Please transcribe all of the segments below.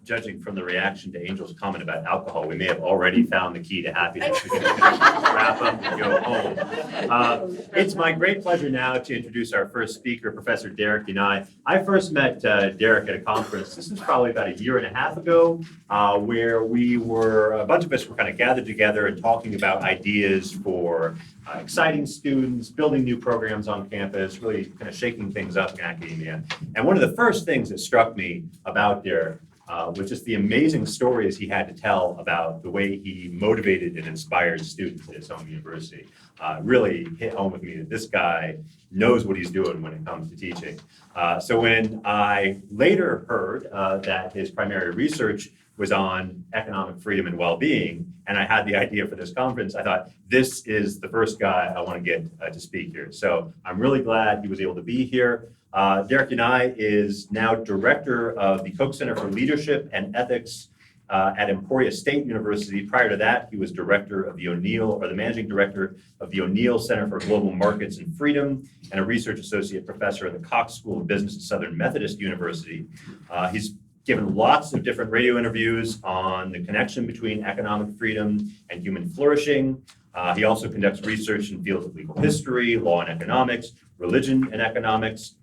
judging from the reaction to Angel's comment about alcohol, we may have already found the key to happiness. We can wrap up and go home. It's my great pleasure now to introduce our first speaker, Professor Derek Yonai. I first met Derek at a conference. This was probably about a year and a half ago, where a bunch of us were kind of gathered together and talking about ideas for exciting students, building new programs on campus, really kind of shaking things up in academia. And one of the first things that struck me about Derek was just the amazing stories he had to tell about the way he motivated and inspired students at his home university. Really hit home with me that this guy knows what he's doing when it comes to teaching. So when I later heard that his primary research was on economic freedom and well-being, and I had the idea for this conference, I thought, this is the first guy I want to get to speak here. So I'm really glad he was able to be here. Derek Yonai is now director of the Koch Center for Leadership and Ethics at Emporia State University. Prior to that, he was director of the managing director of the O'Neill Center for Global Markets and Freedom, and a research associate professor at the Cox School of Business at Southern Methodist University. He's given lots of different radio interviews on the connection between economic freedom and human flourishing. He also conducts research in fields of legal history, law and economics, religion and economics.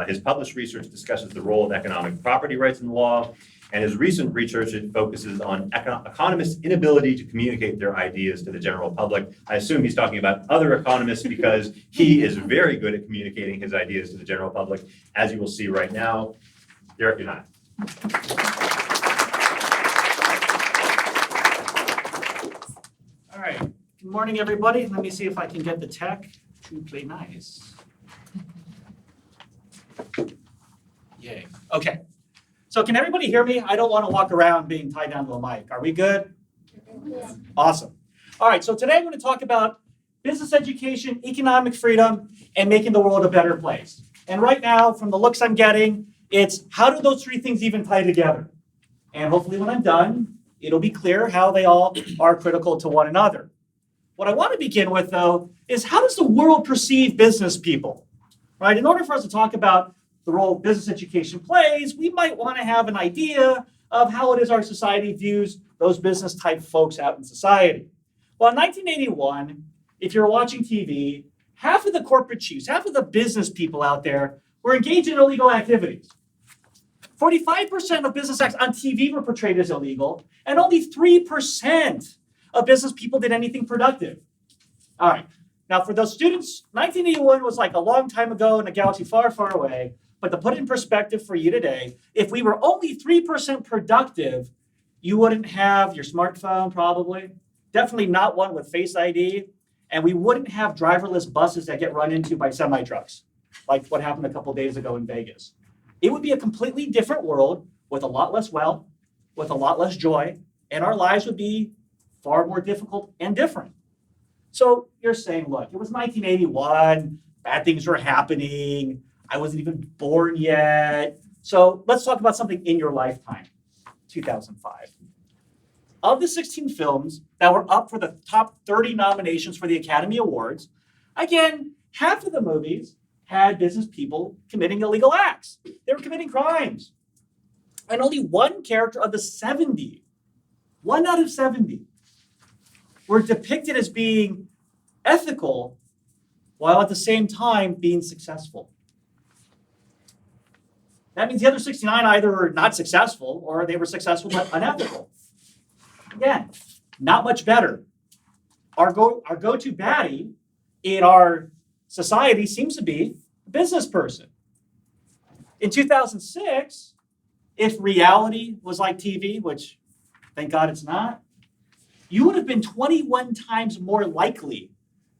His published research discusses the role of economic property rights in law, and his recent research focuses on economists' inability to communicate their ideas to the general public. I assume he's talking about other economists because he is very good at communicating his ideas to the general public, as you will see right now. Derek Yonai. All right. Good morning, everybody. Let me see if I can get the tech to play nice. Yay. Okay. So can everybody hear me? I don't want to walk around being tied down to a mic. Are we good? Yeah. Awesome. All right. So today I'm going to talk about business education, economic freedom, and making the world a better place. And right now, from the looks I'm getting, it's how do those three things even tie together? And hopefully when I'm done, it'll be clear how they all are critical to one another. What I want to begin with, though, is how does the world perceive business people? Right? In order for us to talk about the role business education plays, we might want to have an idea of how it is our society views those business type folks out in society. Well, in 1981, if you're watching TV, half of the corporate chiefs, half of the business people out there were engaged in illegal activities. 45% of business acts on TV were portrayed as illegal, and only 3% of business people did anything productive. All right. Now, for those students, 1981 was like a long time ago in a galaxy far, far away. But to put it in perspective for you today, if we were only 3% productive, you wouldn't have your smartphone, probably. Definitely not one with Face ID. And we wouldn't have driverless buses that get run into by semi-trucks, like what happened a couple days ago in Vegas. It would be a completely different world with a lot less wealth, with a lot less joy, and our lives would be far more difficult and different. So you're saying, look, it was 1981, bad things were happening, I wasn't even born yet. So let's talk about something in your lifetime, 2005. Of the 16 films that were up for the top 30 nominations for the Academy Awards, again, half of the movies had business people committing illegal acts. They were committing crimes. And only one character of the 70, 1 out of 70, were depicted as being ethical while at the same time being successful. That means the other 69 either were not successful or they were successful but unethical. Again, not much better. Our go-to baddie in our society seems to be a business person. In 2006, if reality was like TV, which thank God it's not, you would have been 21 times more likely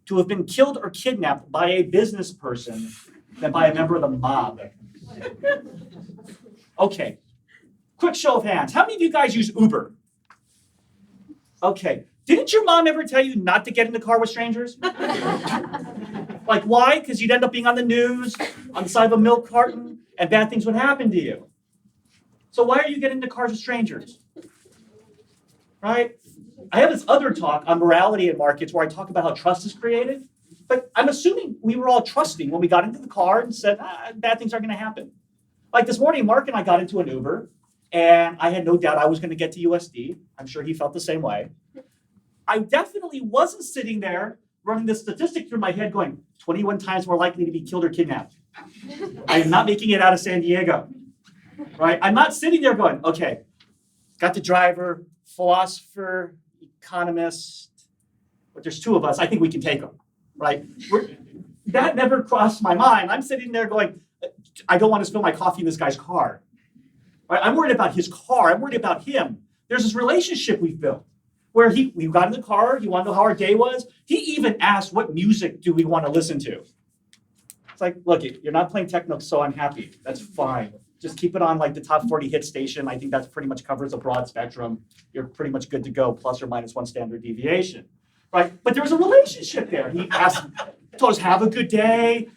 to have been killed or kidnapped by a business person than by a member of the mob. Okay, quick show of hands. How many of you guys use Uber? Okay, didn't your mom ever tell you not to get in the car with strangers? Like, why? Because you'd end up being on the news, on the side of a milk carton, and bad things would happen to you. So why are you getting into cars with strangers? Right? I have this other talk on morality in markets where I talk about how trust is created, but I'm assuming we were all trusting when we got into the car and said, bad things are going to happen. Like this morning, Mark and I got into an Uber, And I had no doubt I was going to get to USD. I'm sure he felt the same way. I definitely wasn't sitting there running this statistic through my head going, 21 times more likely to be killed or kidnapped. I am not making it out of San Diego, right? I'm not sitting there going, okay, got the driver, philosopher, economist, but there's two of us. I think we can take them, right? That never crossed my mind. I'm sitting there going, I don't want to spill my coffee in this guy's car. Right? I'm worried about his car. I'm worried about him. There's this relationship we've built where we got in the car. He wanted to know how our day was. He even asked, what music do we want to listen to? It's like, look, you're not playing techno, so I'm happy. That's fine. Just keep it on like the top 40 hit station. I think that pretty much covers a broad spectrum. You're pretty much good to go, plus or minus one standard deviation. Right? But there was a relationship there. He asked, told us, have a good day.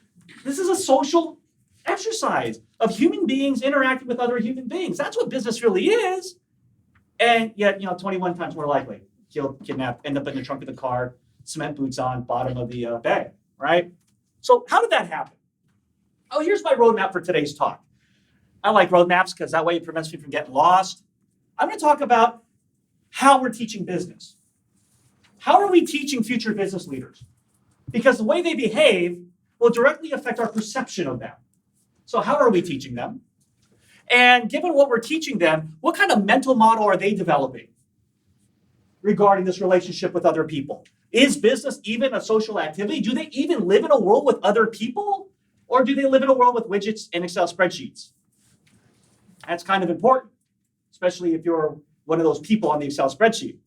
This is a social exercise of human beings interacting with other human beings. That's what business really is. And yet, 21 times more likely, killed, kidnapped, end up in the trunk of the car, cement boots on, bottom of the bag, right? So how did that happen? Oh, here's my roadmap for today's talk. I like roadmaps because that way it prevents me from getting lost. I'm going to talk about how we're teaching business. How are we teaching future business leaders? Because the way they behave will directly affect our perception of them. So how are we teaching them? And given what we're teaching them, what kind of mental model are they developing regarding this relationship with other people? Is business even a social activity? Do they even live in a world with other people? Or do they live in a world with widgets and Excel spreadsheets? That's kind of important, especially if you're one of those people on the Excel spreadsheet.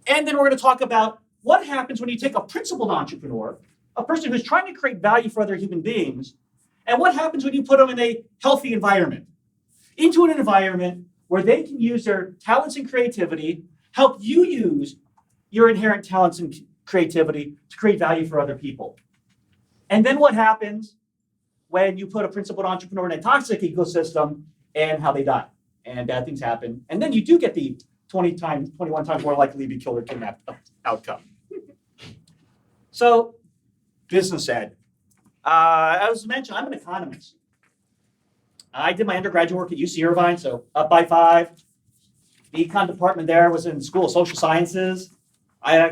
And then we're going to talk about what happens when you take a principled entrepreneur, a person who's trying to create value for other human beings, and what happens when you put them in a healthy environment, into an environment where they can use their talents and creativity, help you use your inherent talents and creativity to create value for other people. And then what happens when you put a principled entrepreneur in a toxic ecosystem and how they die and bad things happen. And then you do get the 21 times more likely to be killed or kidnapped outcome. So, business ed. As mentioned, I'm an economist. I did my undergraduate work at UC Irvine, so up by 5. The econ department there was in the School of Social Sciences. I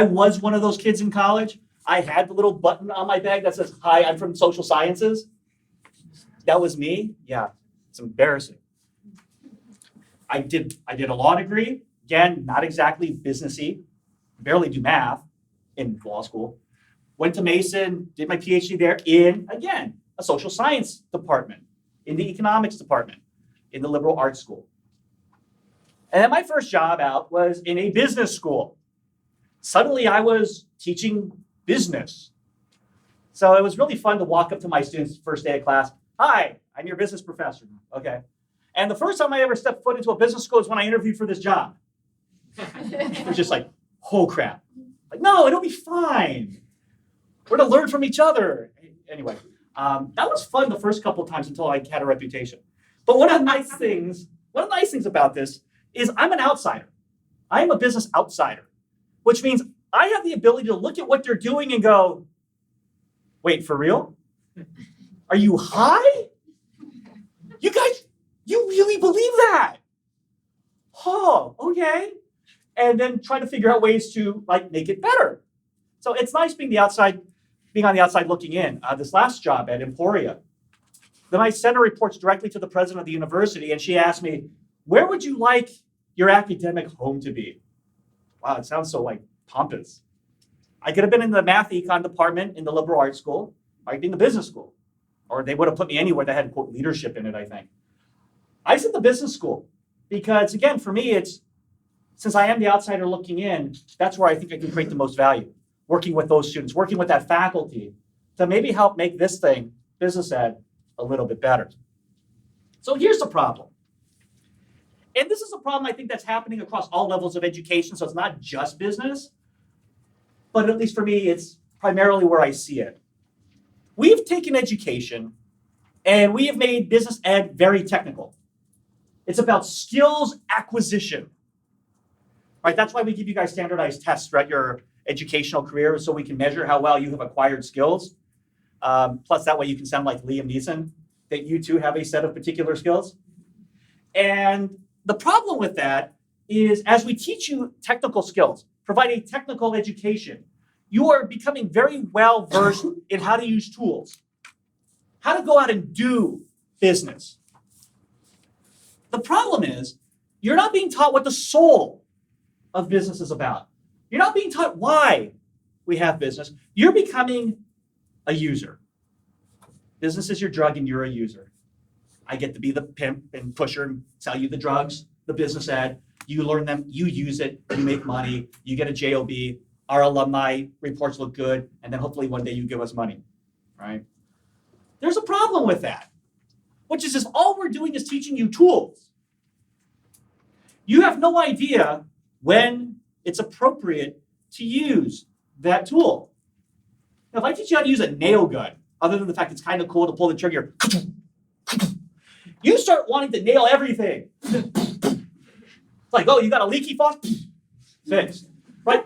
was one of those kids in college. I had the little button on my bag that says, "Hi, I'm from Social Sciences." That was me. Yeah, it's embarrassing. I did a law degree. Again, not exactly businessy. Barely do math in law school. Went to Mason, did my PhD there in, again, a social science department, in the economics department, in the liberal arts school. And then my first job out was in a business school. Suddenly I was teaching business. So it was really fun to walk up to my students first day of class. "Hi, I'm your business professor." Okay. And the first time I ever stepped foot into a business school is when I interviewed for this job. It was just like, oh crap. Like, no, it'll be fine. We're to learn from each other. Anyway, that was fun the first couple of times until I had a reputation. But one of the nice things about this is I'm an outsider. I am a business outsider, which means I have the ability to look at what they're doing and go, wait, for real? Are you high? You guys, you really believe that? Oh, okay. And then try to figure out ways to make it better. So it's nice being on the outside looking in. This last job at Emporia, then I sent a report directly to the president of the university, and she asked me, "Where would you like your academic home to be?" Wow, it sounds so pompous. I could have been in the math econ department in the liberal arts school, I could be in the business school, or they would have put me anywhere that had, quote, leadership in it, I think. I said the business school because, again, for me, since I am the outsider looking in, that's where I think I can create the most value. Working with those students, working with that faculty to maybe help make this thing, business ed, a little bit better. So here's the problem. And this is a problem I think that's happening across all levels of education, so it's not just business, but at least for me, it's primarily where I see it. We've taken education and we have made business ed very technical. It's about skills acquisition. Right? That's why we give you guys standardized tests throughout your educational career so we can measure how well you have acquired skills. Plus that way you can sound like Liam Neeson, that you too have a set of particular skills. And the problem with that is as we teach you technical skills, provide a technical education, you are becoming very well versed in how to use tools, how to go out and do business. The problem is you're not being taught what the soul of business is about. You're not being taught why we have business. You're becoming a user. Business is your drug and you're a user. I get to be the pimp and pusher and sell you the drugs, the business ad. You learn them, you use it, you make money, you get a JOB, our alumni reports look good, and then hopefully one day you give us money, right? There's a problem with that, which is just all we're doing is teaching you tools. You have no idea when it's appropriate to use that tool. Now, if I teach you how to use a nail gun, other than the fact it's kind of cool to pull the trigger, you start wanting to nail everything. It's like, oh, you got a leaky faucet? Fixed, right?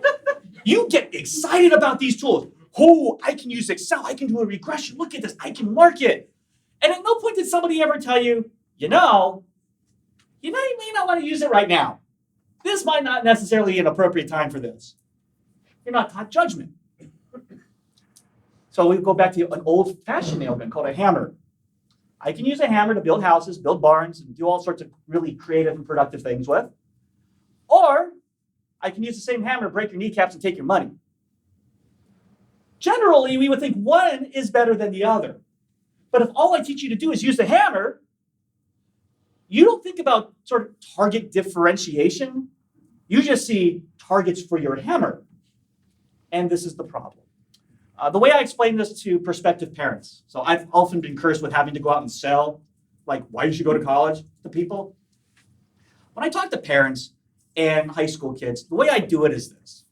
You get excited about these tools. Oh, I can use Excel. I can do a regression. Look at this. I can market. And at no point did somebody ever tell you, you may not want to use it right now. This might not necessarily be an appropriate time for this. You're not taught judgment. So we go back to an old-fashioned nail gun called a hammer. I can use a hammer to build houses, build barns, and do all sorts of really creative and productive things with. Or I can use the same hammer, break your kneecaps, and take your money. Generally, we would think one is better than the other. But if all I teach you to do is use the hammer, you don't think about sort of target differentiation. You just see targets for your hammer. And this is the problem. The way I explain this to prospective parents, so I've often been cursed with having to go out and sell, like, why did you go to college to people? When I talk to parents and high school kids, the way I do it is this.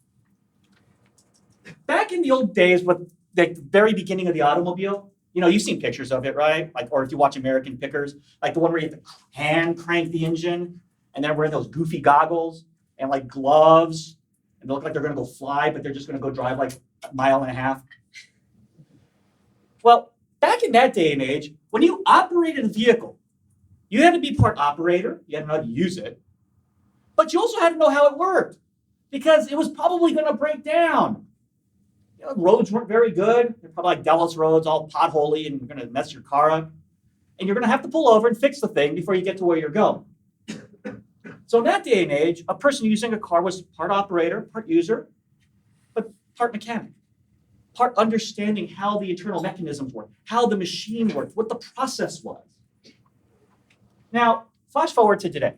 Back in the old days, with the very beginning of the automobile, you've seen pictures of it, right? Like, or if you watch American Pickers, like the one where you have to hand crank the engine, and they're wearing those goofy goggles and like gloves, and they look like they're going to go fly, but they're just going to go drive like a mile and a half. Well, back in that day and age, when you operated a vehicle, you had to be part operator, you had to know how to use it, but you also had to know how it worked because it was probably going to break down. Roads weren't very good. They're probably like Dallas roads, all potholy, and you're going to mess your car up. And you're going to have to pull over and fix the thing before you get to where you're going. So in that day and age, a person using a car was part operator, part user, but part mechanic. Part understanding how the internal mechanisms work, how the machine worked, what the process was. Now, flash forward to today.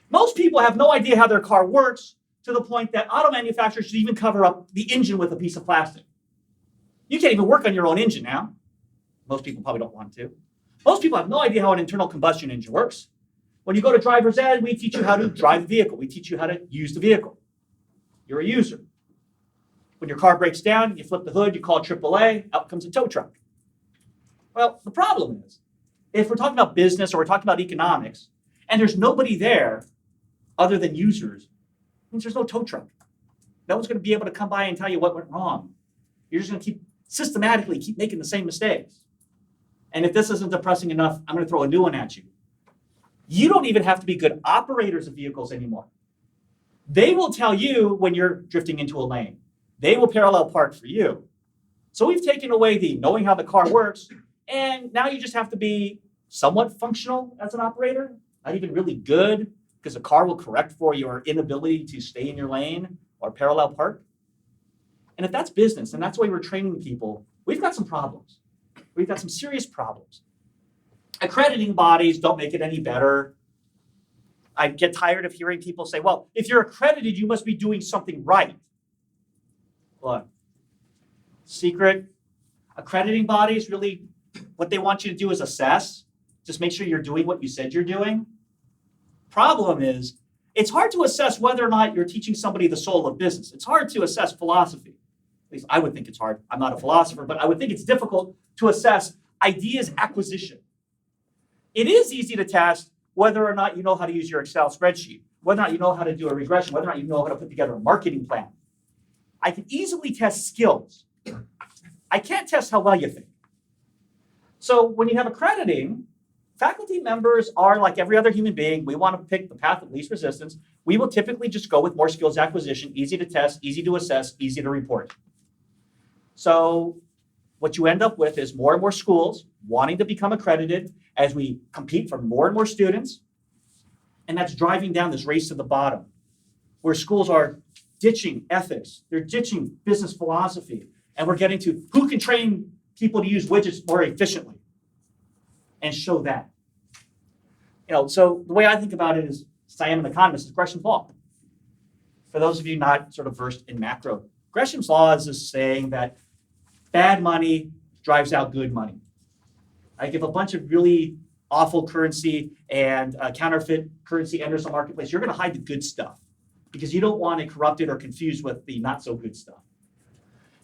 Most people have no idea how their car works to the point that auto manufacturers should even cover up the engine with a piece of plastic. You can't even work on your own engine now. Most people probably don't want to. Most people have no idea how an internal combustion engine works. When you go to driver's ed, we teach you how to drive the vehicle. We teach you how to use the vehicle. You're a user. When your car breaks down, you flip the hood, you call AAA, out comes a tow truck. Well, the problem is, if we're talking about business or we're talking about economics, and there's nobody there other than users, means there's no tow truck. No one's going to be able to come by and tell you what went wrong. You're just going to systematically keep making the same mistakes. And if this isn't depressing enough, I'm going to throw a new one at you. You don't even have to be good operators of vehicles anymore. They will tell you when you're drifting into a lane. They will parallel park for you. So we've taken away the knowing how the car works, and now you just have to be somewhat functional as an operator, not even really good, because the car will correct for your inability to stay in your lane or parallel park. And if that's business, and that's the way we're training people, we've got some problems. We've got some serious problems. Accrediting bodies don't make it any better. I get tired of hearing people say, well, if you're accredited, you must be doing something right. Look, secret, accrediting bodies really, what they want you to do is assess. Just make sure you're doing what you said you're doing. Problem is, it's hard to assess whether or not you're teaching somebody the soul of business. It's hard to assess philosophy. At least I would think it's hard. I'm not a philosopher, but I would think it's difficult to assess ideas acquisition. It is easy to test whether or not you know how to use your Excel spreadsheet, whether or not you know how to do a regression, whether or not you know how to put together a marketing plan. I can easily test skills. I can't test how well you think. So when you have accrediting, faculty members are like every other human being. We want to pick the path of least resistance. We will typically just go with more skills acquisition, easy to test, easy to assess, easy to report. So what you end up with is more and more schools wanting to become accredited as we compete for more and more students. And that's driving down this race to the bottom, where schools are ditching ethics, they're ditching business philosophy, and we're getting to who can train people to use widgets more efficiently and show that. So the way I think about it is, since I am an economist, is Gresham's law. For those of you not sort of versed in macro, Gresham's law is this saying that bad money drives out good money. I give a bunch of really awful currency and counterfeit currency enters the marketplace. You're going to hide the good stuff because you don't want it corrupted or confused with the not so good stuff.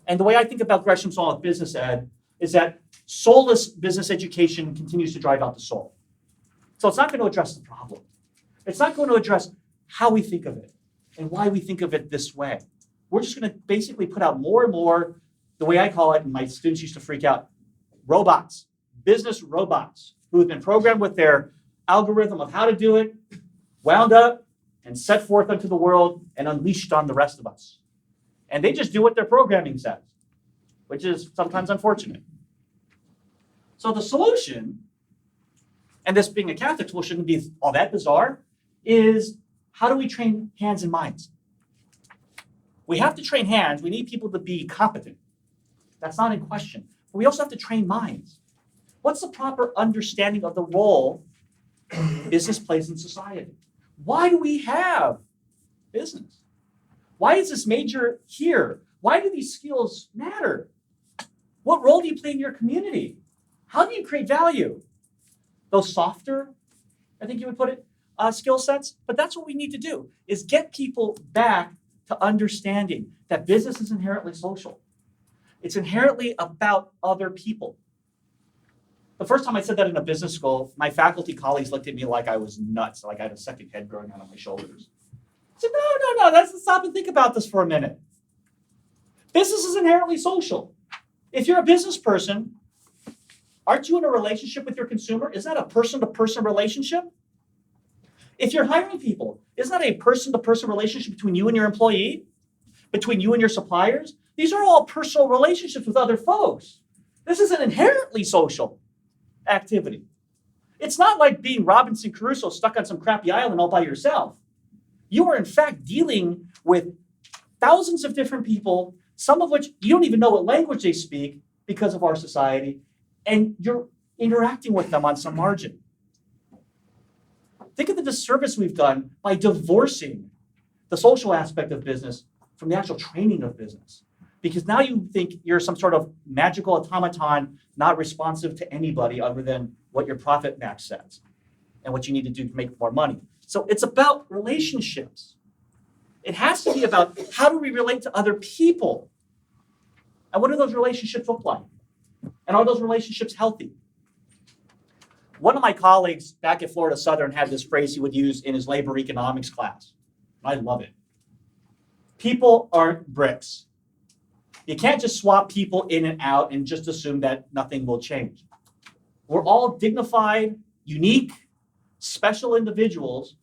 And the way I think about Gresham's law with business ed is that soulless business education continues to drive out the soul. So it's not going to address the problem. It's not going to address how we think of it and why we think of it this way. We're just going to basically put out more and more, the way I call it, and my students used to freak out, robots, business robots, who have been programmed with their algorithm of how to do it, wound up, and set forth unto the world and unleashed on the rest of us. And they just do what their programming says, which is sometimes unfortunate. So the solution, and this being a Catholic tool shouldn't be all that bizarre, is how do we train hands and minds? We have to train hands. We need people to be competent. That's not in question. But we also have to train minds. What's the proper understanding of the role business plays in society? Why do we have business? Why is this major here? Why do these skills matter? What role do you play in your community? How do you create value? Those softer, I think you would put it, skill sets. But that's what we need to do, is get people back to understanding that business is inherently social. It's inherently about other people. The first time I said that in a business school, my faculty colleagues looked at me like I was nuts, like I had a second head growing out on my shoulders. I said, no, let's stop and think about this for a minute. Business is inherently social. If you're a business person, aren't you in a relationship with your consumer? Is that a person-to-person relationship? If you're hiring people, isn't that a person-to-person relationship between you and your employee? Between you and your suppliers? These are all personal relationships with other folks. This is an inherently social activity. It's not like being Robinson Crusoe stuck on some crappy island all by yourself. You are in fact dealing with thousands of different people, some of which you don't even know what language they speak because of our society, and you're interacting with them on some margin. Think of the disservice we've done by divorcing the social aspect of business from the actual training of business. Because now you think you're some sort of magical automaton, not responsive to anybody other than what your profit max says and what you need to do to make more money. So it's about relationships. It has to be about how do we relate to other people? And what do those relationships look like? And are those relationships healthy? One of my colleagues back at Florida Southern had this phrase he would use in his labor economics class. I love it. People aren't bricks. You can't just swap people in and out and just assume that nothing will change. We're all dignified, unique, special individuals,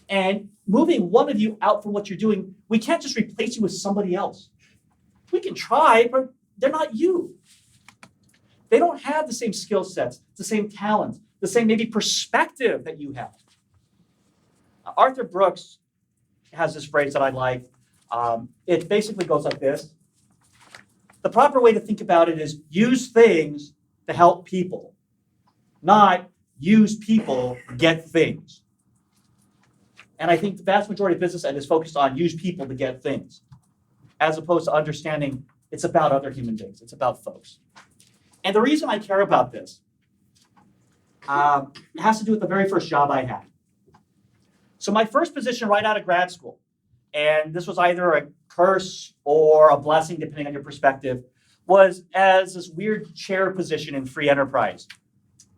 and moving one of you out from what you're doing, we can't just replace you with somebody else. We can try, but they're not you. They don't have the same skill sets, the same talents, the same maybe perspective that you have. Arthur Brooks has this phrase that I like. It basically goes like this. The proper way to think about it is use things to help people, not use people to get things. And I think the vast majority of business ed is focused on use people to get things, as opposed to understanding it's about other human beings. It's about folks. And the reason I care about this has to do with the very first job I had. So my first position right out of grad school, and this was either a curse or a blessing, depending on your perspective, was as this weird chair position in free enterprise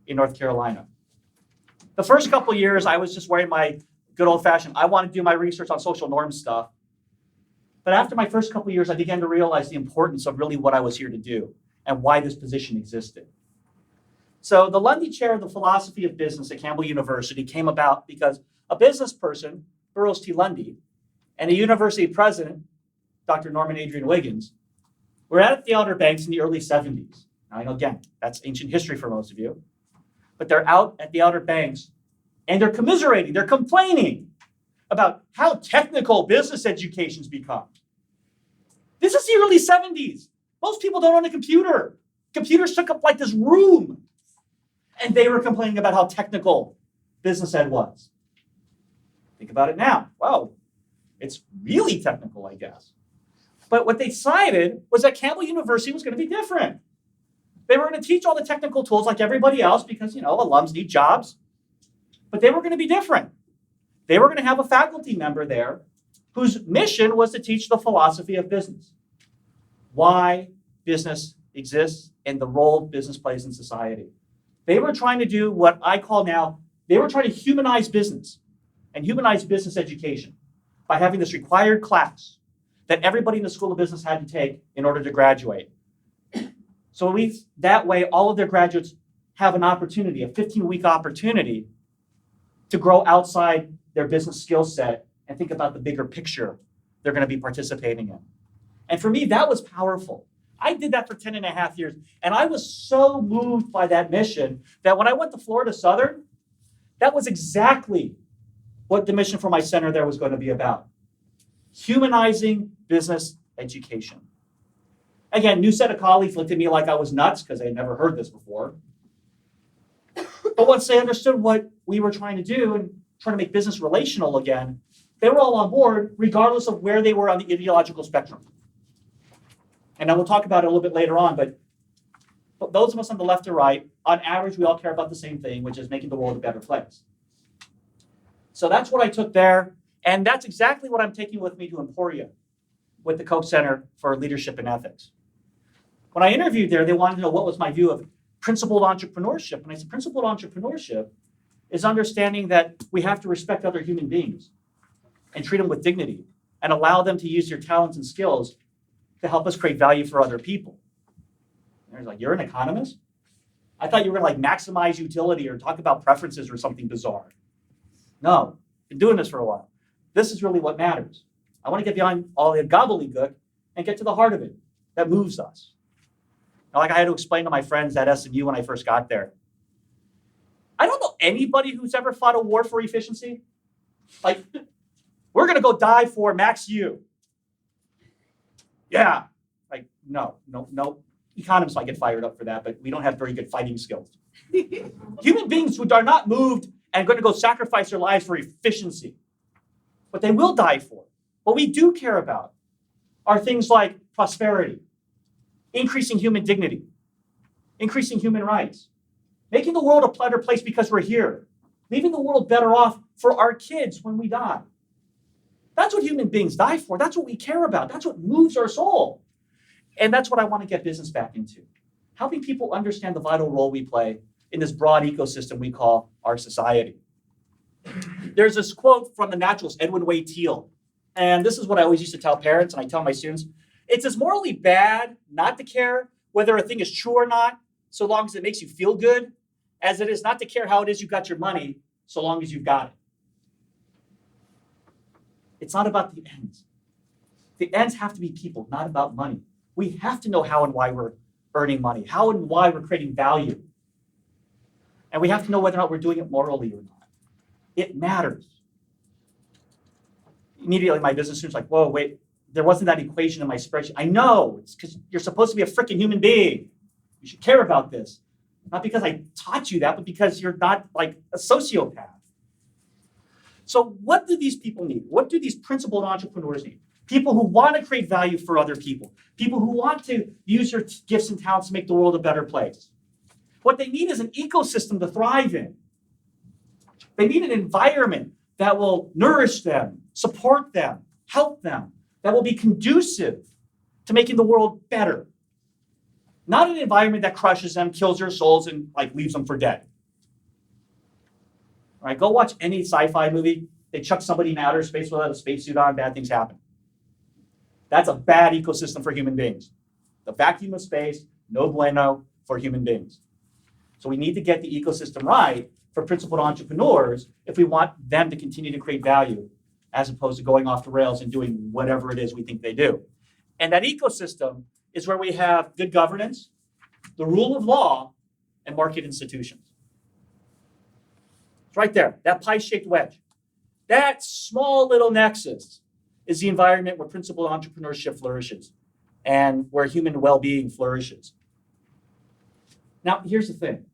in North Carolina. The first couple years, I was just wearing my good old-fashioned, I want to do my research on social norms stuff. But after my first couple years, I began to realize the importance of really what I was here to do and why this position existed. So the Lundy Chair of the Philosophy of Business at Campbell University came about because a business person, Burroughs T. Lundy, and a university president, Dr. Norman Adrian Wiggins, were at the Outer Banks in the early 70s. Now, I know, again, that's ancient history for most of you, but they're out at the Outer Banks and they're commiserating, they're complaining about how technical business education's become. This is the early 70s. Most people don't own a computer. Computers took up like this room. And they were complaining about how technical business ed was. Think about it now. Wow, it's really technical, I guess. But what they decided was that Campbell University was going to be different. They were going to teach all the technical tools like everybody else because, alums need jobs. But they were going to be different. They were going to have a faculty member there whose mission was to teach the philosophy of business, why business exists and the role business plays in society. They were trying to do what I call now, they were trying to humanize business and humanize business education by having this required class that everybody in the School of Business had to take in order to graduate. So at least that way, all of their graduates have an opportunity, a 15-week opportunity to grow outside their business skill set and think about the bigger picture they're going to be participating in. And for me, that was powerful. I did that for 10 and a half years, and I was so moved by that mission that when I went to Florida Southern, that was exactly what the mission for my center there was going to be about. Humanizing business education. Again, new set of colleagues looked at me like I was nuts because they had never heard this before. But once they understood what we were trying to do and trying to make business relational again, they were all on board regardless of where they were on the ideological spectrum. And I will talk about it a little bit later on, but those of us on the left or right, on average, we all care about the same thing, which is making the world a better place. So that's what I took there, and that's exactly what I'm taking with me to Emporia with the Koch Center for Leadership and Ethics. When I interviewed there, they wanted to know what was my view of principled entrepreneurship, and I said principled entrepreneurship is understanding that we have to respect other human beings and treat them with dignity and allow them to use their talents and skills to help us create value for other people. And they're like, you're an economist? I thought you were going to maximize utility or talk about preferences or something bizarre. No, been doing this for a while. This is really what matters. I want to get beyond all the gobbledygook and get to the heart of it that moves us. Now, I had to explain to my friends at SMU when I first got there. I don't know anybody who's ever fought a war for efficiency. We're going to go die for Max U. Yeah, no. Economists might get fired up for that, but we don't have very good fighting skills. Human beings who are not moved and going to go sacrifice their lives for efficiency, what they will die for, what we do care about, are things like prosperity, increasing human dignity, increasing human rights, making the world a better place because we're here, leaving the world better off for our kids when we die. That's what human beings die for. That's what we care about. That's what moves our soul. And that's what I want to get business back into. Helping people understand the vital role we play in this broad ecosystem we call our society. There's this quote from the naturalist, Edwin Teal. And this is what I always used to tell parents, and I tell my students. It's as morally bad not to care whether a thing is true or not, so long as it makes you feel good, as it is not to care how it is you got your money, so long as you've got it. It's not about the ends. The ends have to be people, not about money. We have to know how and why we're earning money, how and why we're creating value. And we have to know whether or not we're doing it morally or not. It matters. Immediately, my business student's like, whoa, wait, there wasn't that equation in my spreadsheet. I know, it's because you're supposed to be a freaking human being. You should care about this. Not because I taught you that, but because you're not like a sociopath. So what do these people need? What do these principled entrepreneurs need? People who want to create value for other people. People who want to use their gifts and talents to make the world a better place. What they need is an ecosystem to thrive in. They need an environment that will nourish them, support them, help them, that will be conducive to making the world better. Not an environment that crushes them, kills their souls, and leaves them for dead. All right, go watch any sci-fi movie. They chuck somebody in outer space without a spacesuit on, bad things happen. That's a bad ecosystem for human beings. The vacuum of space, no bueno for human beings. So we need to get the ecosystem right for principled entrepreneurs if we want them to continue to create value as opposed to going off the rails and doing whatever it is we think they do. And that ecosystem is where we have good governance, the rule of law, and market institutions. It's right there, that pie-shaped wedge. That small little nexus is the environment where principled entrepreneurship flourishes and where human well-being flourishes. Now, here's the thing.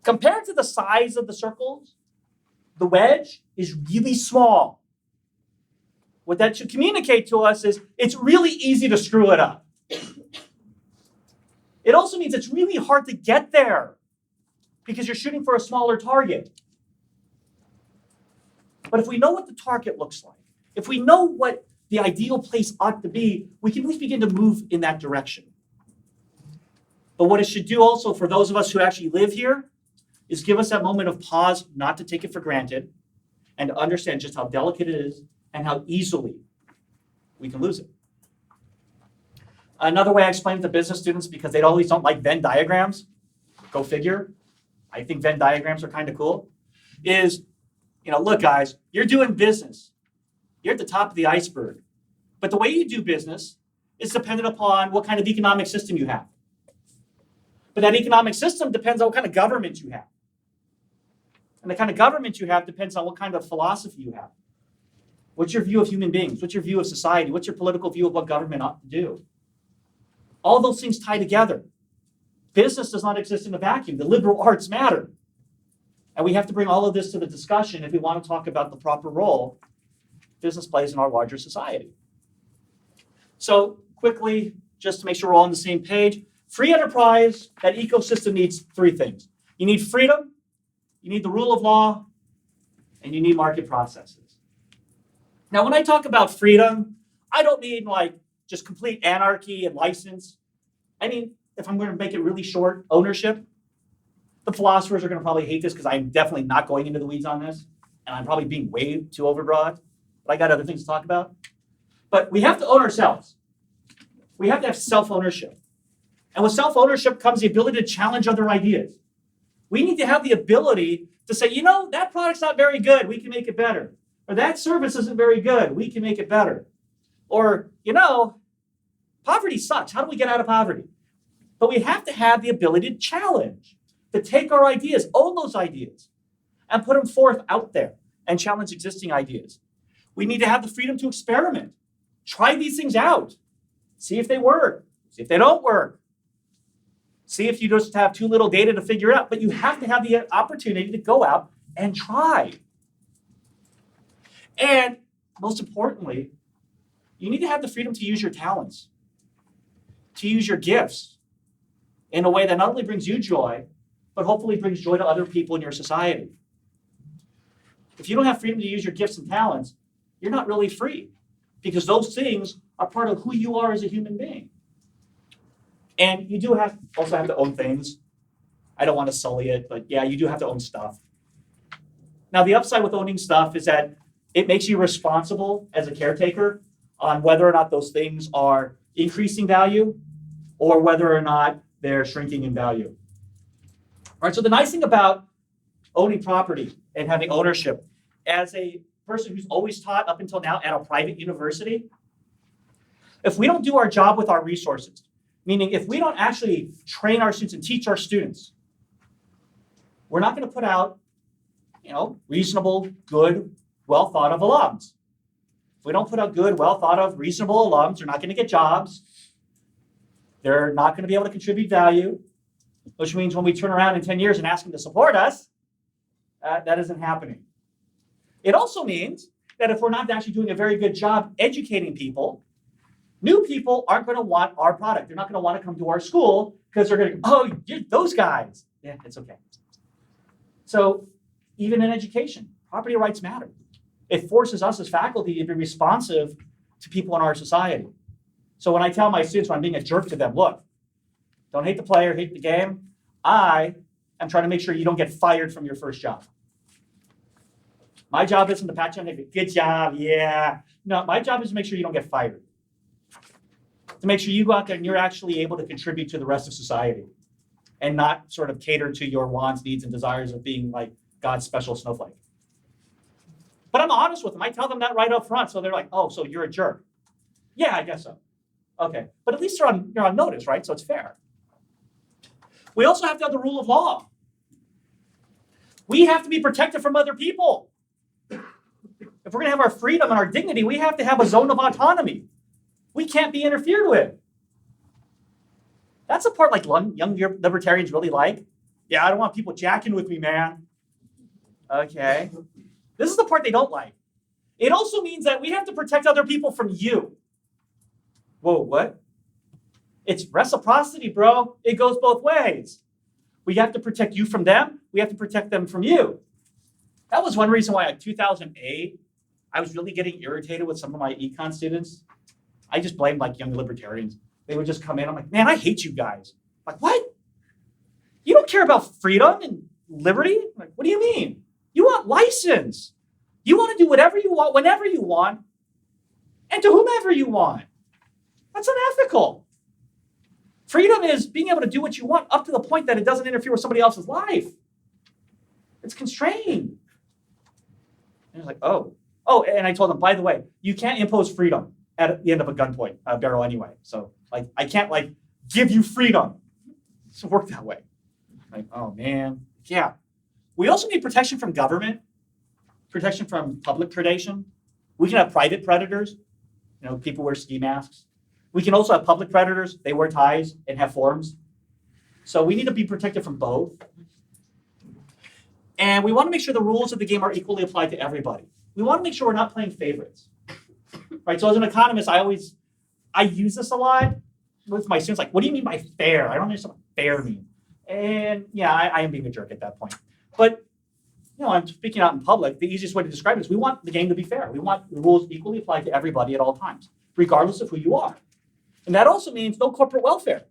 Compared to the size of the circles, the wedge is really small. What that should communicate to us is it's really easy to screw it up. It also means it's really hard to get there because you're shooting for a smaller target. But if we know what the target looks like, if we know what the ideal place ought to be, we can at least begin to move in that direction. But what it should do also for those of us who actually live here is give us that moment of pause, not to take it for granted, and to understand just how delicate it is and how easily we can lose it. Another way I explain it to business students, because they always don't like Venn diagrams, go figure, I think Venn diagrams are kind of cool, is, look guys, you're doing business. You're at the top of the iceberg. But the way you do business is dependent upon what kind of economic system you have. But that economic system depends on what kind of government you have. And the kind of government you have depends on what kind of philosophy you have. What's your view of human beings? What's your view of society? What's your political view of what government ought to do? All those things tie together. Business does not exist in a vacuum. The liberal arts matter. And we have to bring all of this to the discussion if we want to talk about the proper role business plays in our larger society. So quickly, just to make sure we're all on the same page, free enterprise, that ecosystem needs three things. You need freedom, you need the rule of law, and you need market processes. Now, when I talk about freedom, I don't mean like just complete anarchy and license. I mean, if I'm going to make it really short, ownership. The philosophers are going to probably hate this because I'm definitely not going into the weeds on this, and I'm probably being way too overbroad, but I got other things to talk about. But we have to own ourselves. We have to have self-ownership. And with self-ownership comes the ability to challenge other ideas. We need to have the ability to say, that product's not very good, we can make it better. Or that service isn't very good, we can make it better. Or, poverty sucks, how do we get out of poverty? But we have to have the ability to challenge, to take our ideas, own those ideas, and put them forth out there and challenge existing ideas. We need to have the freedom to experiment, try these things out, see if they work, see if they don't work, see if you just have too little data to figure it out. But you have to have the opportunity to go out and try. And most importantly, you need to have the freedom to use your talents, to use your gifts in a way that not only brings you joy, but hopefully brings joy to other people in your society. If you don't have freedom to use your gifts and talents, you're not really free, because those things are part of who you are as a human being. And you do also have to own things. I don't want to sully it, but yeah, you do have to own stuff. Now, the upside with owning stuff is that it makes you responsible as a caretaker on whether or not those things are increasing value or whether or not they're shrinking in value. All right, so the nice thing about owning property and having ownership, as a person who's always taught up until now at a private university, if we don't do our job with our resources, meaning if we don't actually train our students and teach our students, we're not going to put out, reasonable, good, well thought of alums. If we don't put out good, well thought of, reasonable alums, they're not going to get jobs. They're not going to be able to contribute value, which means when we turn around in 10 years and ask them to support us, that isn't happening. It also means that if we're not actually doing a very good job educating people, new people aren't going to want our product. They're not going to want to come to our school because they're going to go, you're those guys. Yeah, it's okay. So even in education, property rights matter. It forces us as faculty to be responsive to people in our society. So when I tell my students when I'm being a jerk to them, look, don't hate the player, hate the game. I am trying to make sure you don't get fired from your first job. My job isn't to pat you on the head, good job, yeah. No, my job is to make sure you don't get fired. To make sure you go out there and you're actually able to contribute to the rest of society. and not sort of cater to your wants, needs, and desires of being like God's special snowflake. But I'm honest with them. I tell them that right up front. So they're like, oh, so you're a jerk. Yeah, I guess so. Okay. But at least you're on notice, right? So it's fair. We also have to have the rule of law. We have to be protected from other people. If we're going to have our freedom and our dignity, we have to have a zone of autonomy. We can't be interfered with. That's the part like young libertarians really like. Yeah, I don't want people jacking with me, man. Okay. This is the part they don't like. It also means that we have to protect other people from you. Whoa, what? It's reciprocity, bro. It goes both ways. We have to protect you from them. We have to protect them from you. That was one reason why in 2008, I was really getting irritated with some of my econ students. I just blamed like young libertarians. They would just come in. I'm like, man, I hate you guys. I'm like, what? You don't care about freedom and liberty? I'm like, what do you mean? You want license. You want to do whatever you want, whenever you want, and to whomever you want. That's unethical. Freedom is being able to do what you want up to the point that it doesn't interfere with somebody else's life. It's constrained. And I was like, oh. Oh, and I told them, by the way, you can't impose freedom at the end of a gunpoint barrel anyway. So like, I can't like give you freedom. It doesn't work that way. Like, oh man, yeah. We also need protection from government, protection from public predation. We can have private predators. People wear ski masks. We can also have public predators. They wear ties and have forms. So we need to be protected from both. And we want to make sure the rules of the game are equally applied to everybody. We want to make sure we're not playing favorites. Right? So as an economist, I use this a lot with my students. Like, what do you mean by fair? I don't understand what fair means. And yeah, I am being a jerk at that point. But I'm speaking out in public. The easiest way to describe it is we want the game to be fair. We want the rules equally applied to everybody at all times, regardless of who you are. And that also means no corporate welfare.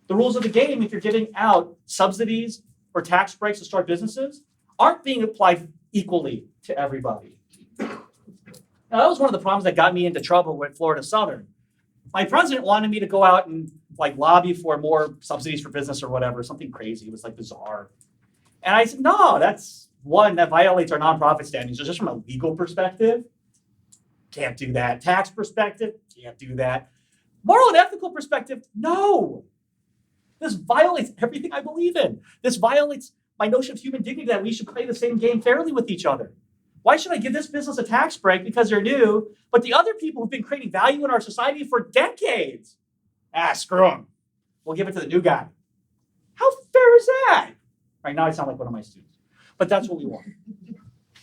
The rules of the game, if you're giving out subsidies or tax breaks to start businesses, aren't being applied equally to everybody. Now, that was one of the problems that got me into trouble with Florida Southern. My president wanted me to go out and lobby for more subsidies for business or whatever, something crazy. It was bizarre. And I said, no, that's one that violates our nonprofit standings. So just from a legal perspective, can't do that. Tax perspective, can't do that. Moral and ethical perspective, no. This violates everything I believe in. This violates my notion of human dignity that we should play the same game fairly with each other. Why should I give this business a tax break because they're new, but the other people who've been creating value in our society for decades? Screw them. We'll give it to the new guy. How fair is that? Right now I sound like one of my students, but that's what we want.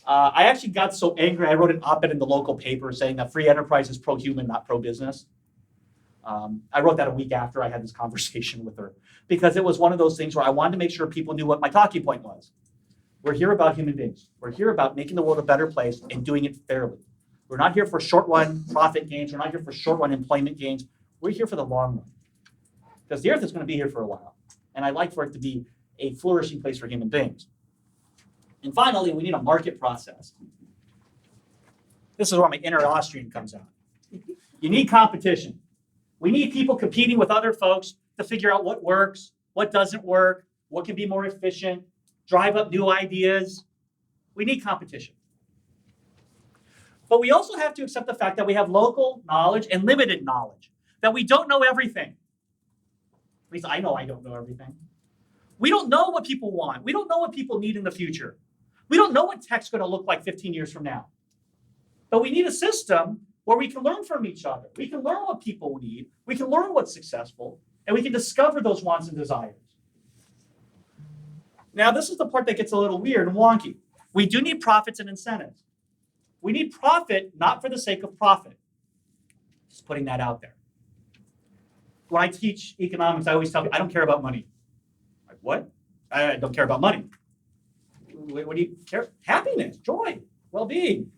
I actually got so angry, I wrote an op-ed in the local paper saying that free enterprise is pro-human, not pro-business. I wrote that a week after I had this conversation with her because it was one of those things where I wanted to make sure people knew what my talking point was. We're here about human beings. We're here about making the world a better place and doing it fairly. We're not here for short-run profit gains. We're not here for short-run employment gains. We're here for the long run because the earth is going to be here for a while. And I'd like for it to be a flourishing place for human beings. And finally, we need a market process. This is where my inner Austrian comes out. You need competition. We need people competing with other folks to figure out what works, what doesn't work, what can be more efficient, drive up new ideas. We need competition. But we also have to accept the fact that we have local knowledge and limited knowledge, that we don't know everything. At least I know I don't know everything. We don't know what people want. We don't know what people need in the future. We don't know what tech's going to look like 15 years from now. But we need a system where we can learn from each other. We can learn what people need. We can learn what's successful. And we can discover those wants and desires. Now, this is the part that gets a little weird and wonky. We do need profits and incentives. We need profit not for the sake of profit. Just putting that out there. When I teach economics, I always tell people, I don't care about money. Like, what? I don't care about money. What do you care? Happiness, joy, well-being.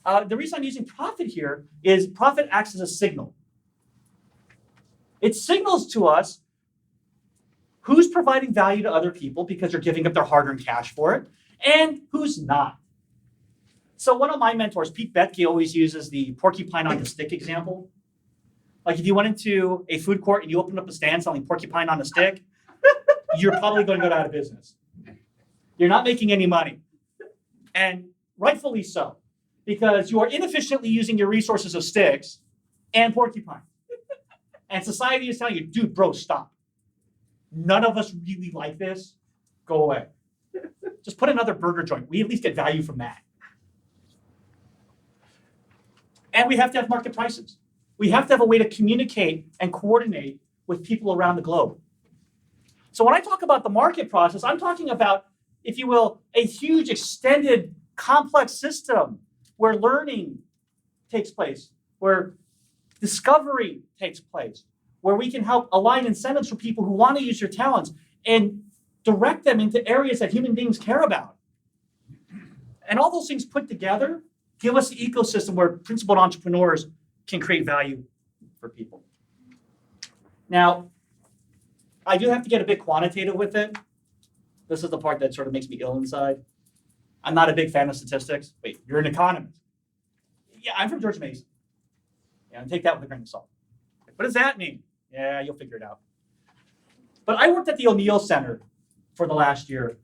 The reason I'm using profit here is profit acts as a signal. It signals to us who's providing value to other people because they're giving up their hard-earned cash for it, and who's not. So one of my mentors, Pete Betke, always uses the porcupine on the stick example. Like if you went into a food court and you opened up a stand selling porcupine on a stick, you're probably going to go out of business. You're not making any money. And rightfully so, because you are inefficiently using your resources of sticks and porcupine. And society is telling you, dude, bro, stop. None of us really like this. Go away. Just put another burger joint. We at least get value from that. And we have to have market prices. We have to have a way to communicate and coordinate with people around the globe. So when I talk about the market process, I'm talking about, if you will, a huge, extended, complex system where learning takes place, where discovery takes place, where we can help align incentives for people who want to use your talents and direct them into areas that human beings care about. And all those things put together give us the ecosystem where principled entrepreneurs can create value for people. Now, I do have to get a bit quantitative with it. This is the part that sort of makes me ill inside. I'm not a big fan of statistics. Wait, you're an economist. Yeah, I'm from George Mason. Yeah, and take that with a grain of salt. What does that mean? Yeah, you'll figure it out. But I worked at the O'Neill Center for the last year.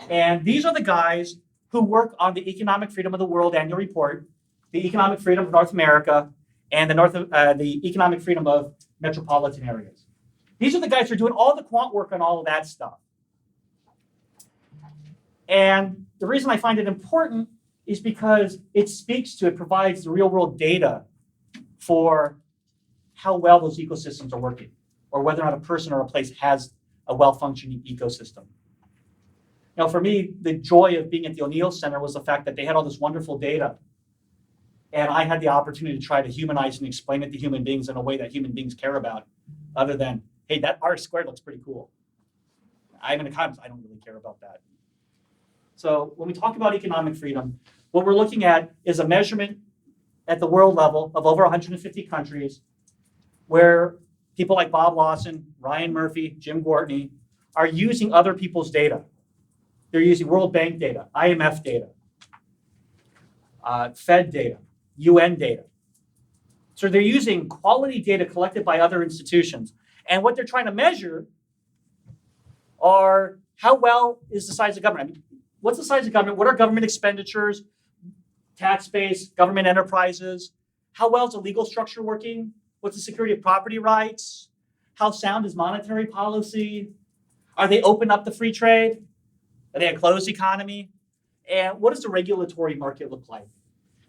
And these are the guys who work on the Economic Freedom of the World Annual Report, the Economic Freedom of North America, and the Economic Freedom of Metropolitan Areas. These are the guys who are doing all the quant work on all of that stuff. And the reason I find it important is because it provides the real world data for how well those ecosystems are working, or whether or not a person or a place has a well-functioning ecosystem. Now, for me, the joy of being at the O'Neill Center was the fact that they had all this wonderful data, and I had the opportunity to try to humanize and explain it to human beings in a way that human beings care about, other than, hey, that R squared looks pretty cool. I'm an economist, I don't really care about that. So when we talk about economic freedom, what we're looking at is a measurement at the world level of over 150 countries where people like Bob Lawson, Ryan Murphy, Jim Gortney are using other people's data. They're using World Bank data, IMF data, Fed data, UN data. So they're using quality data collected by other institutions. And what they're trying to measure are how well is the size of government. I mean, what's the size of government? What are government expenditures, tax base, government enterprises? How well is the legal structure working? What's the security of property rights? How sound is monetary policy? Are they open up to free trade? Are they a closed economy? And what does the regulatory market look like?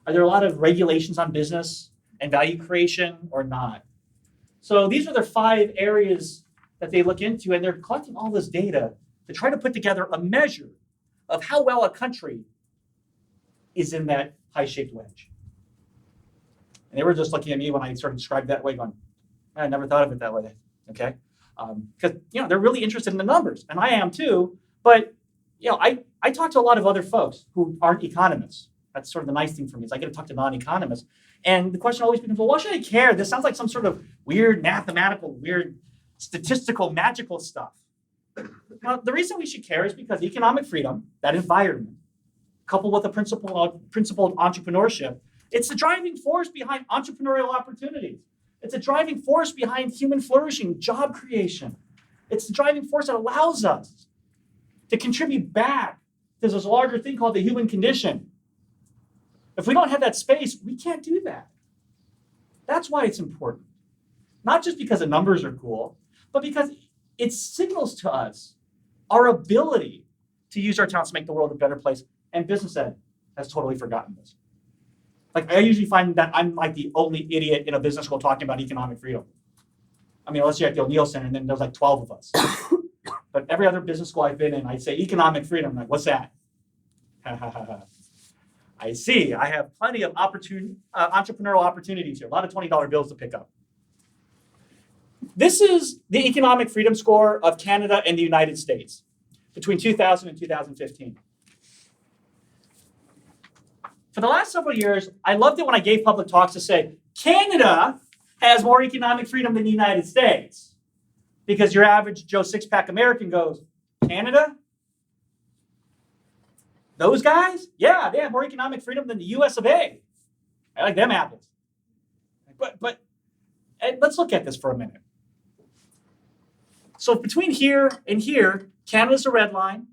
Are there a lot of regulations on business and value creation or not? So these are their 5 areas that they look into, and they're collecting all this data to try to put together a measure of how well a country is in that pie-shaped wedge. And they were just looking at me when I sort of described that way, going, I never thought of it that way, okay? Because they're really interested in the numbers, and I am too. But I talk to a lot of other folks who aren't economists. That's sort of the nice thing for me is I get to talk to non-economists, and the question always becomes, well, why should I care? This sounds like some sort of weird mathematical, weird statistical, magical stuff. Now, the reason we should care is because economic freedom, that environment, coupled with a principled entrepreneurship, it's the driving force behind entrepreneurial opportunities. It's a driving force behind human flourishing, job creation. It's the driving force that allows us to contribute back to this larger thing called the human condition. If we don't have that space, we can't do that. That's why it's important. Not just because the numbers are cool, but because it signals to us our ability to use our talents to make the world a better place. And business ed has totally forgotten this. Like, I usually find that I'm like the only idiot in a business school talking about economic freedom. I mean, unless you're at the O'Neill Center, and then there's like 12 of us. But every other business school I've been in, I'd say economic freedom. I'm like, what's that? I see. I have plenty of entrepreneurial opportunities here. A lot of $20 bills to pick up. This is the economic freedom score of Canada and the United States between 2000 and 2015. For the last several years, I loved it when I gave public talks to say, Canada has more economic freedom than the United States. Because your average Joe Six-Pack American goes, Canada? Those guys? Yeah, they have more economic freedom than the US of A. I like them apples. But let's look at this for a minute. So between here and here, Canada's a red line.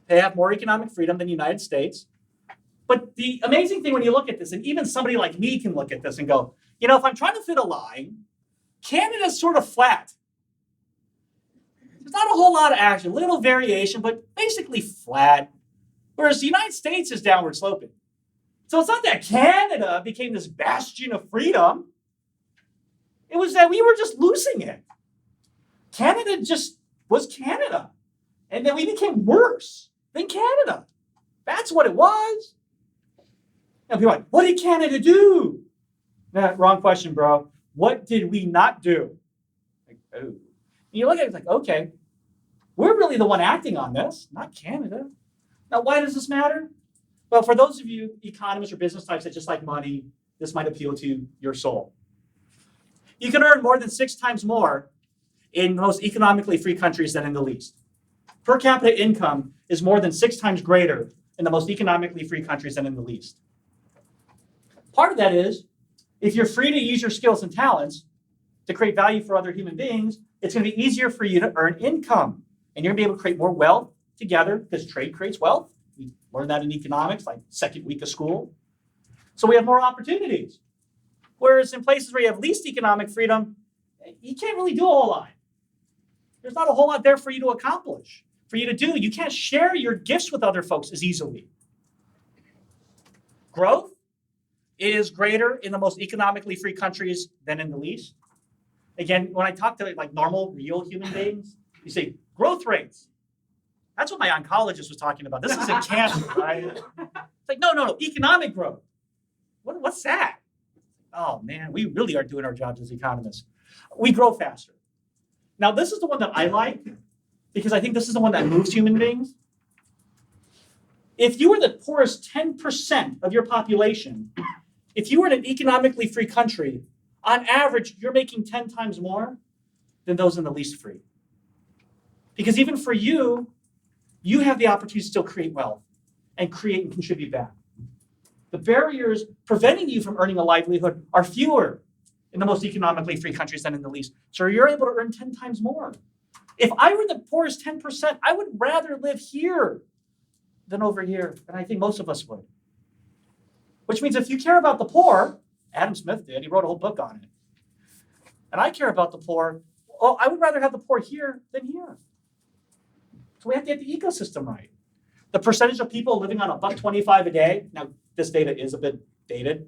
They have more economic freedom than the United States. But the amazing thing when you look at this, and even somebody like me can look at this and go, you know, if I'm trying to fit a line, Canada's sort of flat. There's not a whole lot of action, little variation, but basically flat. Whereas the United States is downward sloping. So it's not that Canada became this bastion of freedom. It was that we were just losing it. Canada just was Canada. And then we became worse than Canada. That's what it was. And people are like, what did Canada do? Nah, wrong question, bro. What did we not do? Like, oh. And you look at it like, okay, we're really the one acting on this, not Canada. Now, why does this matter? Well, for those of you economists or business types that just like money, this might appeal to your soul. You can earn more than 6 times more in the most economically free countries than in the least. Per capita income is more than 6 times greater in the most economically free countries than in the least. Part of that is, if you're free to use your skills and talents to create value for other human beings, it's going to be easier for you to earn income. And you're going to be able to create more wealth together because trade creates wealth. We learned that in economics, like second week of school. So we have more opportunities. Whereas in places where you have least economic freedom, you can't really do a whole lot. There's not a whole lot there for you to accomplish, for you to do. You can't share your gifts with other folks as easily. Growth is greater in the most economically free countries than in the least. Again, when I talk to like normal, real human beings, you say growth rates. That's what my oncologist was talking about. This isn't cancer, right? It's like, no, economic growth. What's that? Oh man, we really are doing our jobs as economists. We grow faster. Now, this is the one that I like because I think this is the one that moves human beings. If you were the poorest 10% of your population, if you were in an economically free country, on average, you're making 10 times more than those in the least free. Because even for you, you have the opportunity to still create wealth and create and contribute back. The barriers preventing you from earning a livelihood are fewer in the most economically free countries than in the least. So you're able to earn 10 times more. If I were the poorest 10%, I would rather live here than over here. And I think most of us would. Which means if you care about the poor, Adam Smith did, he wrote a whole book on it. And I care about the poor, I would rather have the poor here than here. So we have to get the ecosystem right. The percentage of people living on $1.25 a day, now this data is a bit dated,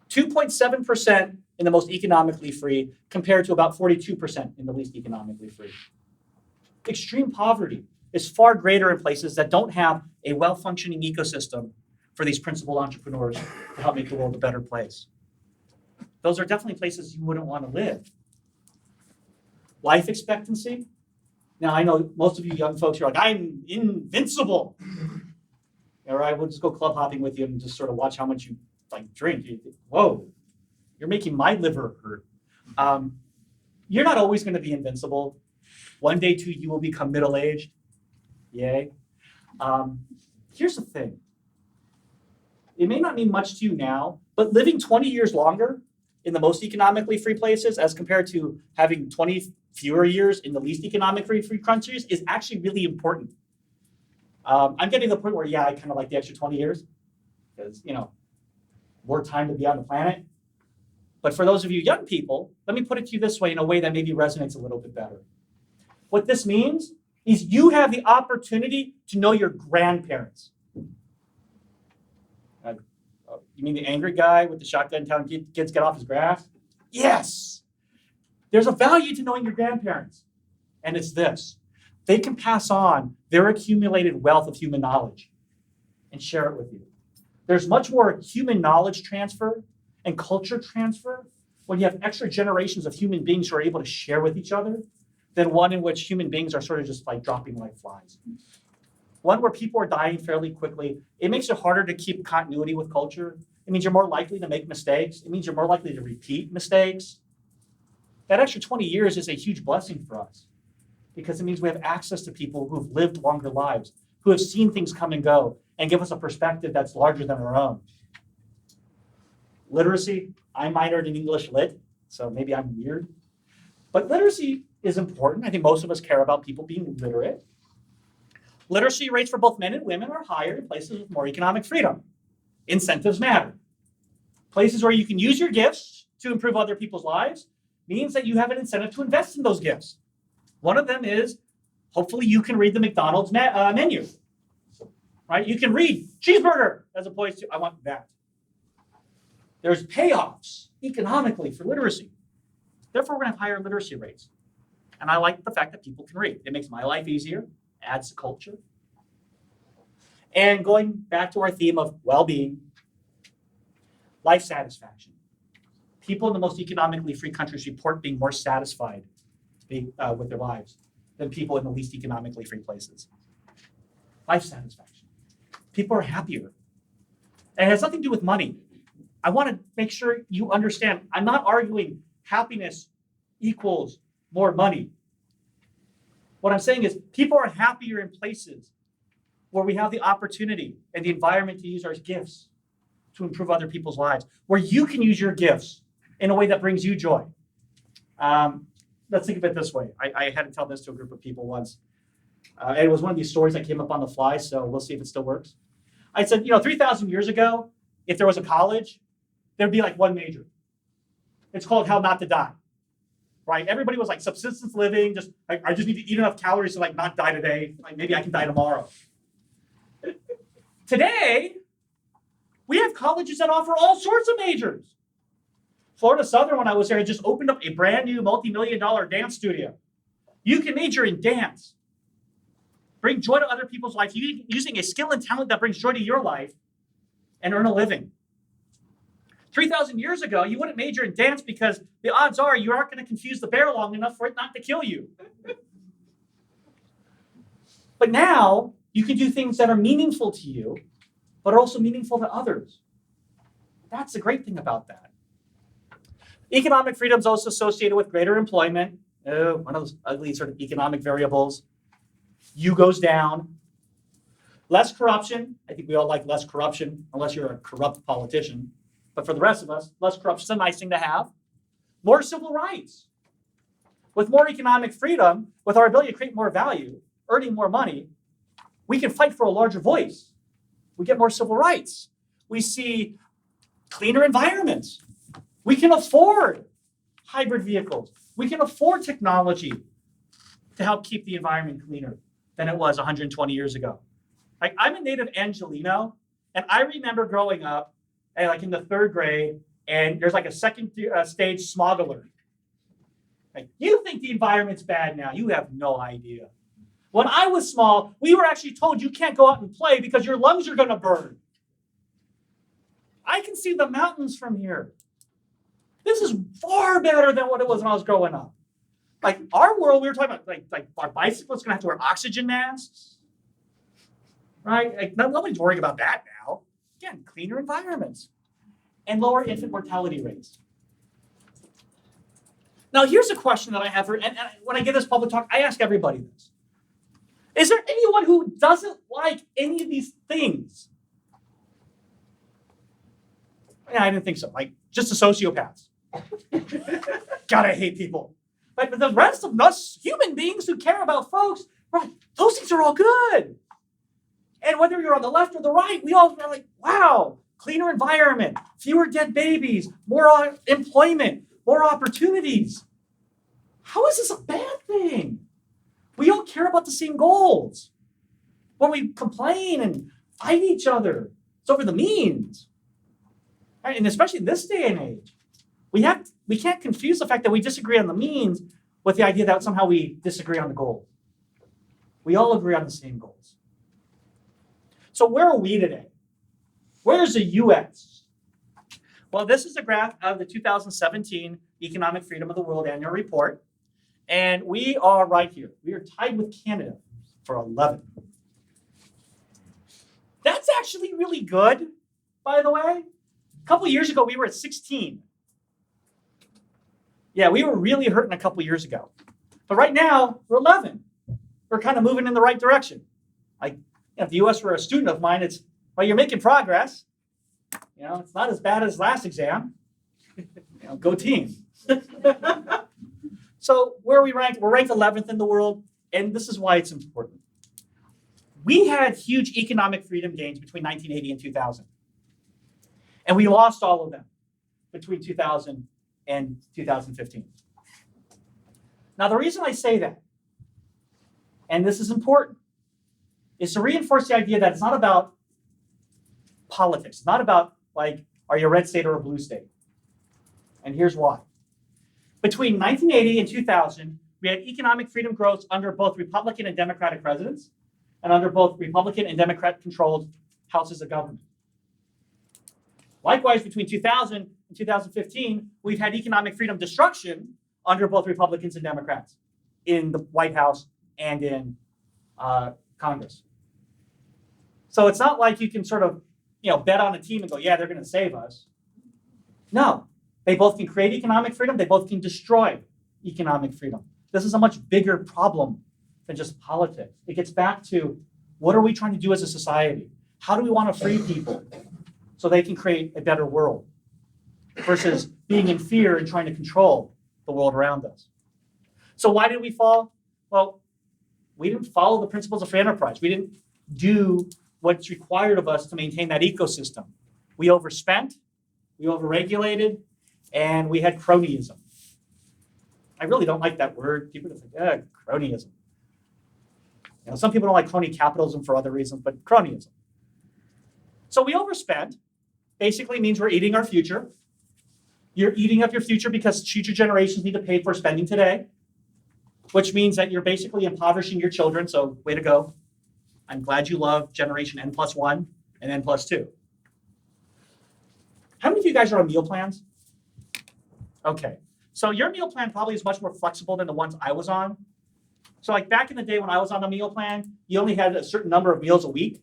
2.7% in the most economically free compared to about 42% in the least economically free. Extreme poverty is far greater in places that don't have a well-functioning ecosystem for these principled entrepreneurs to help make the world a better place. Those are definitely places you wouldn't want to live. Life expectancy. Now, I know most of you young folks are like, I'm invincible. All right, we'll just go club hopping with you and just sort of watch how much you drink. Whoa, you're making my liver hurt. You're not always going to be invincible. One day, too, you will become middle-aged. Yay. Here's the thing. It may not mean much to you now, but living 20 years longer in the most economically free places as compared to having 20 fewer years in the least economically free countries is actually really important. I'm getting to the point where, I kind of like the extra 20 years because, more time to be on the planet. But for those of you young people, let me put it to you this way in a way that maybe resonates a little bit better. What this means is you have the opportunity to know your grandparents. You mean the angry guy with the shotgun telling kids get off his grass? Yes. There's a value to knowing your grandparents. And it's this. They can pass on their accumulated wealth of human knowledge and share it with you. There's much more human knowledge transfer and culture transfer when you have extra generations of human beings who are able to share with each other than one in which human beings are sort of just like dropping like flies. One where people are dying fairly quickly. It makes it harder to keep continuity with culture. It means you're more likely to make mistakes. It means you're more likely to repeat mistakes. That extra 20 years is a huge blessing for us because it means we have access to people who've lived longer lives, who have seen things come and go, and give us a perspective that's larger than our own. Literacy, I minored in English Lit, so maybe I'm weird. But literacy is important. I think most of us care about people being literate. Literacy rates for both men and women are higher in places with more economic freedom. Incentives matter. Places where you can use your gifts to improve other people's lives means that you have an incentive to invest in those gifts. One of them is, hopefully you can read the McDonald's menu, right? You can read cheeseburger as opposed to, I want that. There's payoffs economically for literacy. Therefore, we're going to have higher literacy rates. And I like the fact that people can read. It makes my life easier, adds to culture. And going back to our theme of well-being, life satisfaction. People in the most economically free countries report being more satisfied with their lives than people in the least economically free places. Life satisfaction. People are happier. And it has nothing to do with money. I want to make sure you understand, I'm not arguing happiness equals more money. What I'm saying is people are happier in places where we have the opportunity and the environment to use our gifts to improve other people's lives, where you can use your gifts in a way that brings you joy. Let's think of it this way. I had to tell this to a group of people once. And it was one of these stories that came up on the fly, so we'll see if it still works. I said, 3,000 years ago, if there was a college, there'd be like one major. It's called How Not to Die, right? Everybody was like subsistence living, just like, I just need to eat enough calories to like not die today. Like maybe I can die tomorrow. Today, we have colleges that offer all sorts of majors. Florida Southern, when I was there, had just opened up a brand new multi-million-dollar dance studio. You can major in dance. Bring joy to other people's life using a skill and talent that brings joy to your life and earn a living. 3,000 years ago, you wouldn't major in dance because the odds are you aren't going to confuse the bear long enough for it not to kill you. But now, you can do things that are meaningful to you, but are also meaningful to others. That's the great thing about that. Economic freedom is also associated with greater employment. One of those ugly sort of economic variables. U goes down. Less corruption. I think we all like less corruption, unless you're a corrupt politician. But for the rest of us, less corruption is a nice thing to have. More civil rights. With more economic freedom, with our ability to create more value, earning more money, we can fight for a larger voice. We get more civil rights. We see cleaner environments. We can afford hybrid vehicles. We can afford technology to help keep the environment cleaner than it was 120 years ago. Like, I'm a native Angelino, and I remember growing up, like in the third grade, and there's like a second stage smog alert. Like, you think the environment's bad now. You have no idea. When I was small, we were actually told you can't go out and play because your lungs are going to burn. I can see the mountains from here. This is far better than what it was when I was growing up. Like our world, we were talking about like our bicyclists going to have to wear oxygen masks, right? Like, nobody's worrying about that now. Again, cleaner environments and lower infant mortality rates. Now, here's a question that I have and when I give this public talk, I ask everybody this. Is there anyone who doesn't like any of these things? Yeah, I didn't think so. Like, just the sociopaths. God, I hate people. But the rest of us, human beings who care about folks, right, those things are all good. And whether you're on the left or the right, we all are like, wow, cleaner environment, fewer dead babies, more employment, more opportunities. How is this a bad thing? We all care about the same goals. When we complain and fight each other, it's over the means. Right? And especially in this day and age, we can't confuse the fact that we disagree on the means with the idea that somehow we disagree on the goal. We all agree on the same goals. So where are we today? Where's the U.S.? Well, this is a graph of the 2017 Economic Freedom of the World Annual Report. And we are right here. We are tied with Canada for 11. That's actually really good, by the way. A couple years ago, we were at 16. Yeah, we were really hurting a couple years ago. But right now, we're 11. We're kind of moving in the right direction. If the U.S. were a student of mine, it's, well, you're making progress. It's not as bad as last exam. Go team. So where are we ranked? We're ranked 11th in the world, and this is why it's important. We had huge economic freedom gains between 1980 and 2000. And we lost all of them between 2000 and 2015. Now, the reason I say that, and this is important, is to reinforce the idea that it's not about politics. It's not about, like, are you a red state or a blue state? And here's why. Between 1980 and 2000, we had economic freedom growth under both Republican and Democratic presidents, and under both Republican and Democrat-controlled houses of government. Likewise, between 2000 and 2015, we've had economic freedom destruction under both Republicans and Democrats in the White House and in Congress. So it's not like you can sort of, bet on a team and go, yeah, they're going to save us. No, they both can create economic freedom. They both can destroy economic freedom. This is a much bigger problem than just politics. It gets back to, what are we trying to do as a society? How do we want to free people so they can create a better world versus being in fear and trying to control the world around us? So why did we fall? Well, we didn't follow the principles of free enterprise. We didn't do what's required of us to maintain that ecosystem. We overspent, we overregulated, and we had cronyism. I really don't like that word. People are like, cronyism. Some people don't like crony capitalism for other reasons, but cronyism. So we overspent basically means we're eating our future. You're eating up your future because future generations need to pay for spending today, which means that you're basically impoverishing your children. So way to go. I'm glad you love generation N+1 and N+2. How many of you guys are on meal plans? Okay. So your meal plan probably is much more flexible than the ones I was on. So like back in the day when I was on a meal plan, you only had a certain number of meals a week.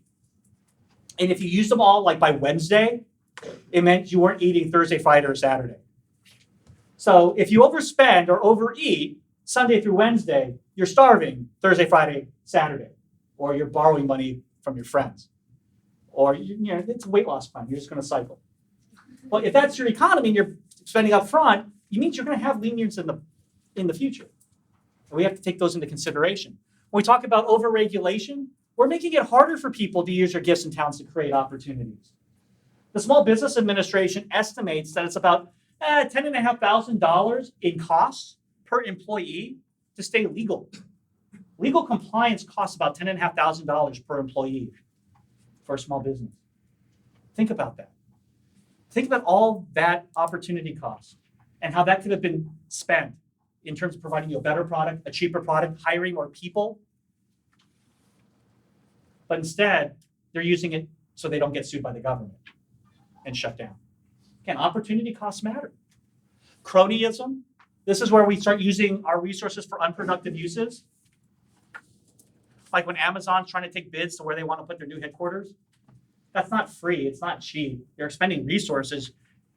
And if you used them all like by Wednesday, it meant you weren't eating Thursday, Friday, or Saturday. So if you overspend or overeat Sunday through Wednesday, you're starving Thursday, Friday, Saturday, or you're borrowing money from your friends. Or it's a weight loss plan. You're just going to cycle. Well, if that's your economy and you're spending up front, it means you're going to have lenience in the future. And we have to take those into consideration. When we talk about overregulation, we're making it harder for people to use their gifts and talents to create opportunities. The Small Business Administration estimates that it's about $10,500 in costs per employee to stay legal. Legal compliance costs about $10,500 per employee for a small business. Think about that. Think about all that opportunity cost and how that could have been spent in terms of providing you a better product, a cheaper product, hiring more people. But instead, they're using it so they don't get sued by the government and shut down. Again, opportunity costs matter. Cronyism, this is where we start using our resources for unproductive uses. Like when Amazon's trying to take bids to where they want to put their new headquarters. That's not free, it's not cheap. They're expending resources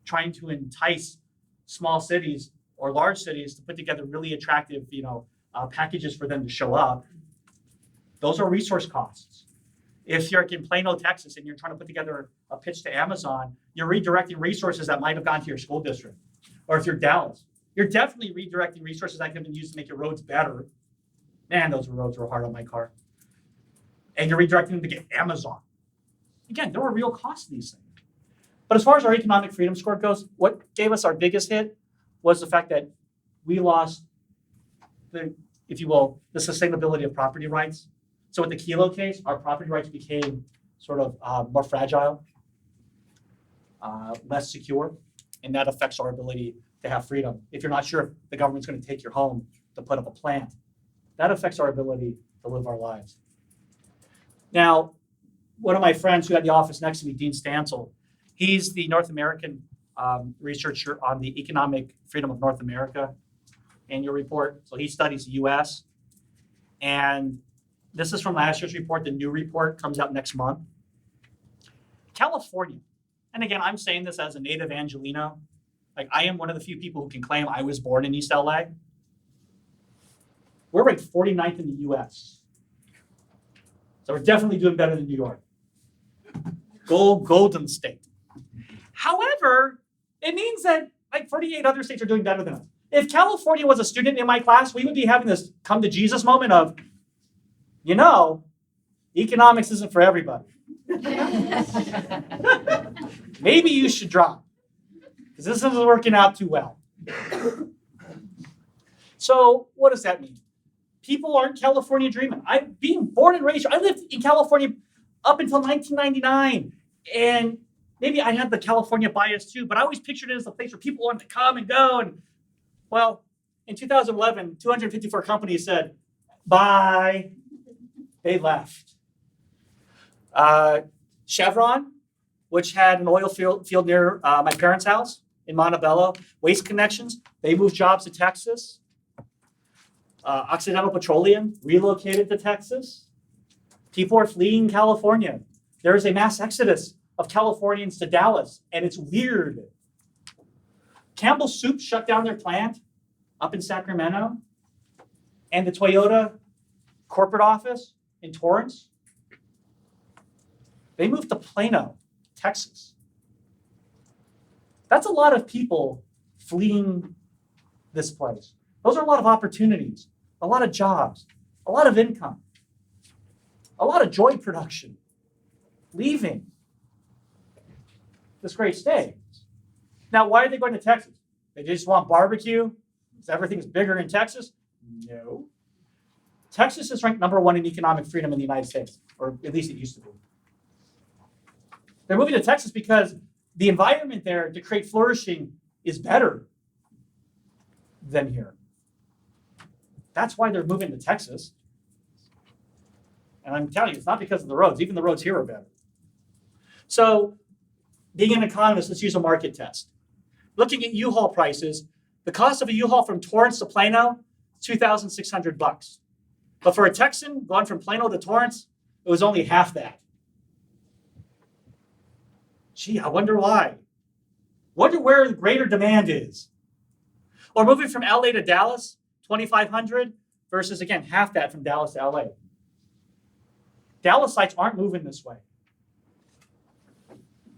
trying to entice small cities or large cities to put together really attractive, packages for them to show up. Those are resource costs. If you're in Plano, Texas, and you're trying to put together a pitch to Amazon, you're redirecting resources that might have gone to your school district. Or if you're Dallas, you're definitely redirecting resources that could have been used to make your roads better. Man, those roads were hard on my car. And you're redirecting them to get Amazon. Again, there were real costs to these things. But as far as our economic freedom score goes, what gave us our biggest hit was the fact that we lost the sustainability of property rights. So with the Kilo case, our property rights became sort of more fragile, less secure, and that affects our ability to have freedom. If you're not sure if the government's going to take your home to put up a plant, that affects our ability to live our lives. Now, one of my friends who had the office next to me, Dean Stansel, he's the North American researcher on the Economic Freedom of North America annual report. So he studies the US. And this is from last year's report. The new report comes out next month. California, and again, I'm saying this as a native Angelino. Like, I am one of the few people who can claim I was born in East LA. We're ranked 49th in the US. So we're definitely doing better than New York. Golden State. However, it means that like 48 other states are doing better than us. If California was a student in my class, we would be having this come to Jesus moment of, economics isn't for everybody. Maybe you should drop, because this isn't working out too well. So what does that mean? People aren't California dreaming. Being born and raised, I lived in California up until 1999. And maybe I had the California bias too, but I always pictured it as a place where people wanted to come and go. And well, in 2011, 254 companies said, bye. They left. Chevron, which had an oil field near my parents' house in Montebello, Waste Connections, they moved jobs to Texas. Occidental Petroleum relocated to Texas. People are fleeing California. There is a mass exodus of Californians to Dallas, and it's weird. Campbell's Soup shut down their plant up in Sacramento, and the Toyota corporate office in Torrance, they moved to Plano, Texas. That's a lot of people fleeing this place. Those are a lot of opportunities, a lot of jobs, a lot of income, a lot of joy production, leaving this great state. Now, why are they going to Texas? They just want barbecue? Because everything's bigger in Texas? No. Texas is ranked number 1 in economic freedom in the United States, or at least it used to be. They're moving to Texas because the environment there to create flourishing is better than here. That's why they're moving to Texas. And I'm telling you, it's not because of the roads. Even the roads here are better. So, being an economist, let's use a market test. Looking at U-Haul prices, the cost of a U-Haul from Torrance to Plano, $2,600. But for a Texan going from Plano to Torrance, it was only half that. Gee, I wonder why. Wonder where the greater demand is. Or moving from LA to Dallas, $2,500 versus, again, half that from Dallas to LA. Dallasites aren't moving this way.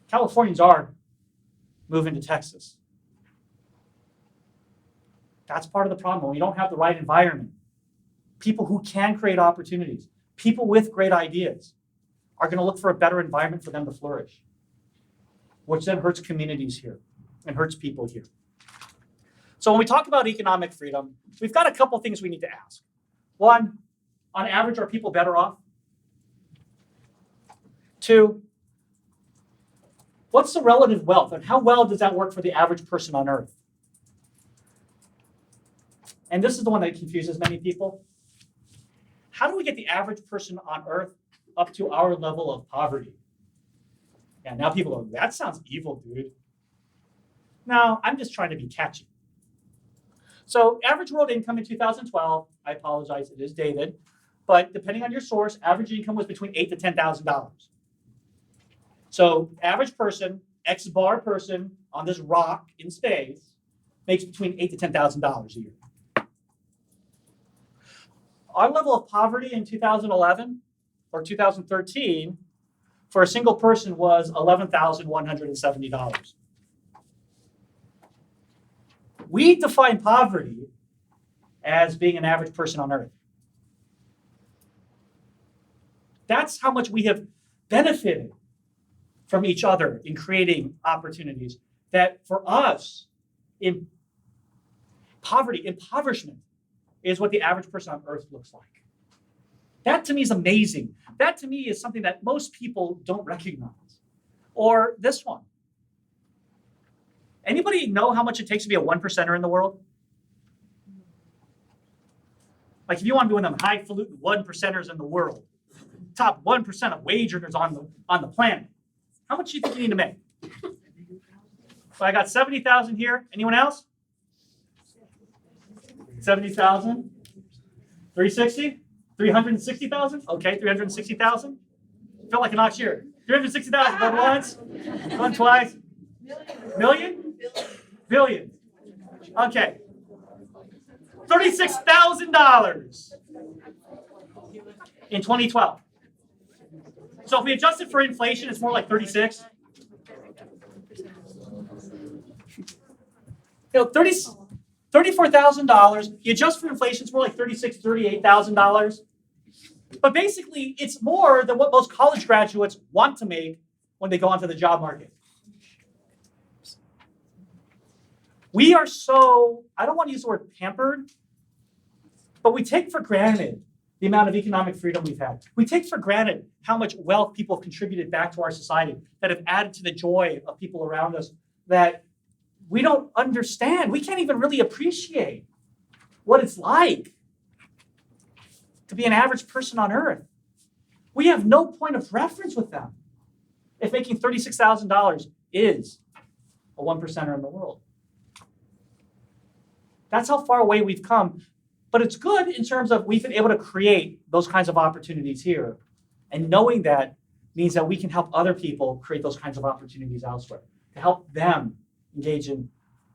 Californians are moving to Texas. That's part of the problem. When we don't have the right environment, people who can create opportunities, people with great ideas, are going to look for a better environment for them to flourish, which then hurts communities here and hurts people here. So when we talk about economic freedom, we've got a couple things we need to ask. One, on average, are people better off? Two, what's the relative wealth and how well does that work for the average person on earth? And this is the one that confuses many people. How do we get the average person on earth up to our level of poverty? Yeah, now people go, that sounds evil, dude. No, I'm just trying to be catchy. So average world income in 2012, I apologize, it is dated, but depending on your source, average income was between $8,000 to $10,000. So average person, X-bar person on this rock in space, makes between $8,000 to $10,000 a year. Our level of poverty in 2011 or 2013 for a single person was $11,170. We define poverty as being an average person on earth. That's how much we have benefited from each other in creating opportunities. That for us, in poverty, impoverishment is what the average person on earth looks like. That to me is amazing. That to me is something that most people don't recognize. Or this one. Anybody know how much it takes to be a 1%er in the world? Like if you want to be one of them highfalutin 1%ers in the world, top 1% of wage earners on the planet, how much do you think you need to make? So I got 70,000 here. Anyone else? 70,000? 360? 360,000? Okay, 360,000. Felt like an auctioneer. 360,000 going once, going twice. Million? Billion. Okay. $36,000 in 2012. So if we adjust it for inflation, it's more like 36. 30. $34,000. You adjust for inflation, it's more like $36,000, $38,000. But basically, it's more than what most college graduates want to make when they go onto the job market. We are so, I don't want to use the word pampered, but we take for granted the amount of economic freedom we've had. We take for granted how much wealth people have contributed back to our society, that have added to the joy of people around us, that we don't understand. We can't even really appreciate what it's like to be an average person on earth. We have no point of reference with them if making $36,000 is a 1%er in the world. That's how far away we've come. But it's good in terms of we've been able to create those kinds of opportunities here. And knowing that means that we can help other people create those kinds of opportunities elsewhere, to help them engage in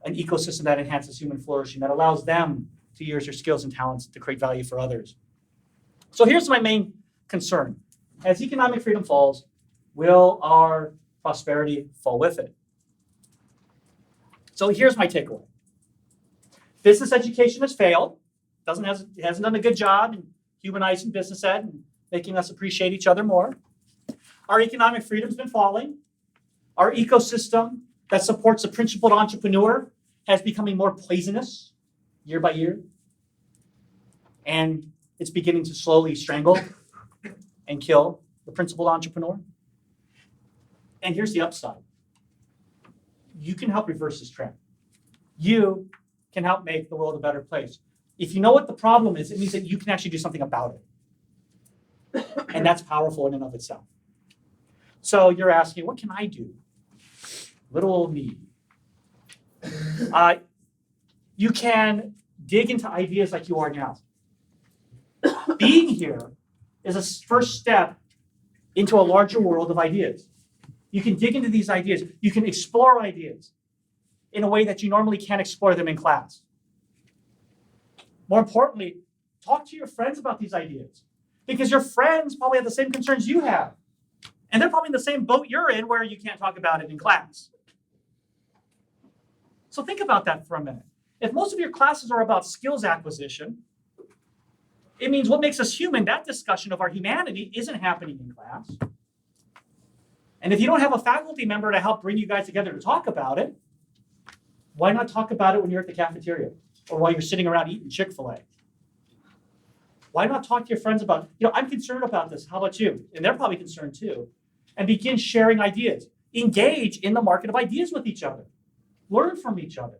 an ecosystem that enhances human flourishing, that allows them to use their skills and talents to create value for others. So here's my main concern. As economic freedom falls, will our prosperity fall with it? So here's my takeaway. Business education has failed. It hasn't done a good job in humanizing business ed and making us appreciate each other more. Our economic freedom's been falling. Our ecosystem that supports the principled entrepreneur has becoming more poisonous year by year. And it's beginning to slowly strangle and kill the principled entrepreneur. And here's the upside. You can help reverse this trend. You can help make the world a better place. If you know what the problem is, it means that you can actually do something about it. And that's powerful in and of itself. So you're asking, what can I do? Little old me. You can dig into ideas like you are now. Being here is a first step into a larger world of ideas. You can dig into these ideas. You can explore ideas in a way that you normally can't explore them in class. More importantly, talk to your friends about these ideas, because your friends probably have the same concerns you have. And they're probably in the same boat you're in where you can't talk about it in class. So think about that for a minute. If most of your classes are about skills acquisition, it means what makes us human, that discussion of our humanity isn't happening in class. And if you don't have a faculty member to help bring you guys together to talk about it, why not talk about it when you're at the cafeteria or while you're sitting around eating Chick-fil-A? Why not talk to your friends about, I'm concerned about this. How about you? And they're probably concerned too. And begin sharing ideas. Engage in the market of ideas with each other. Learn from each other.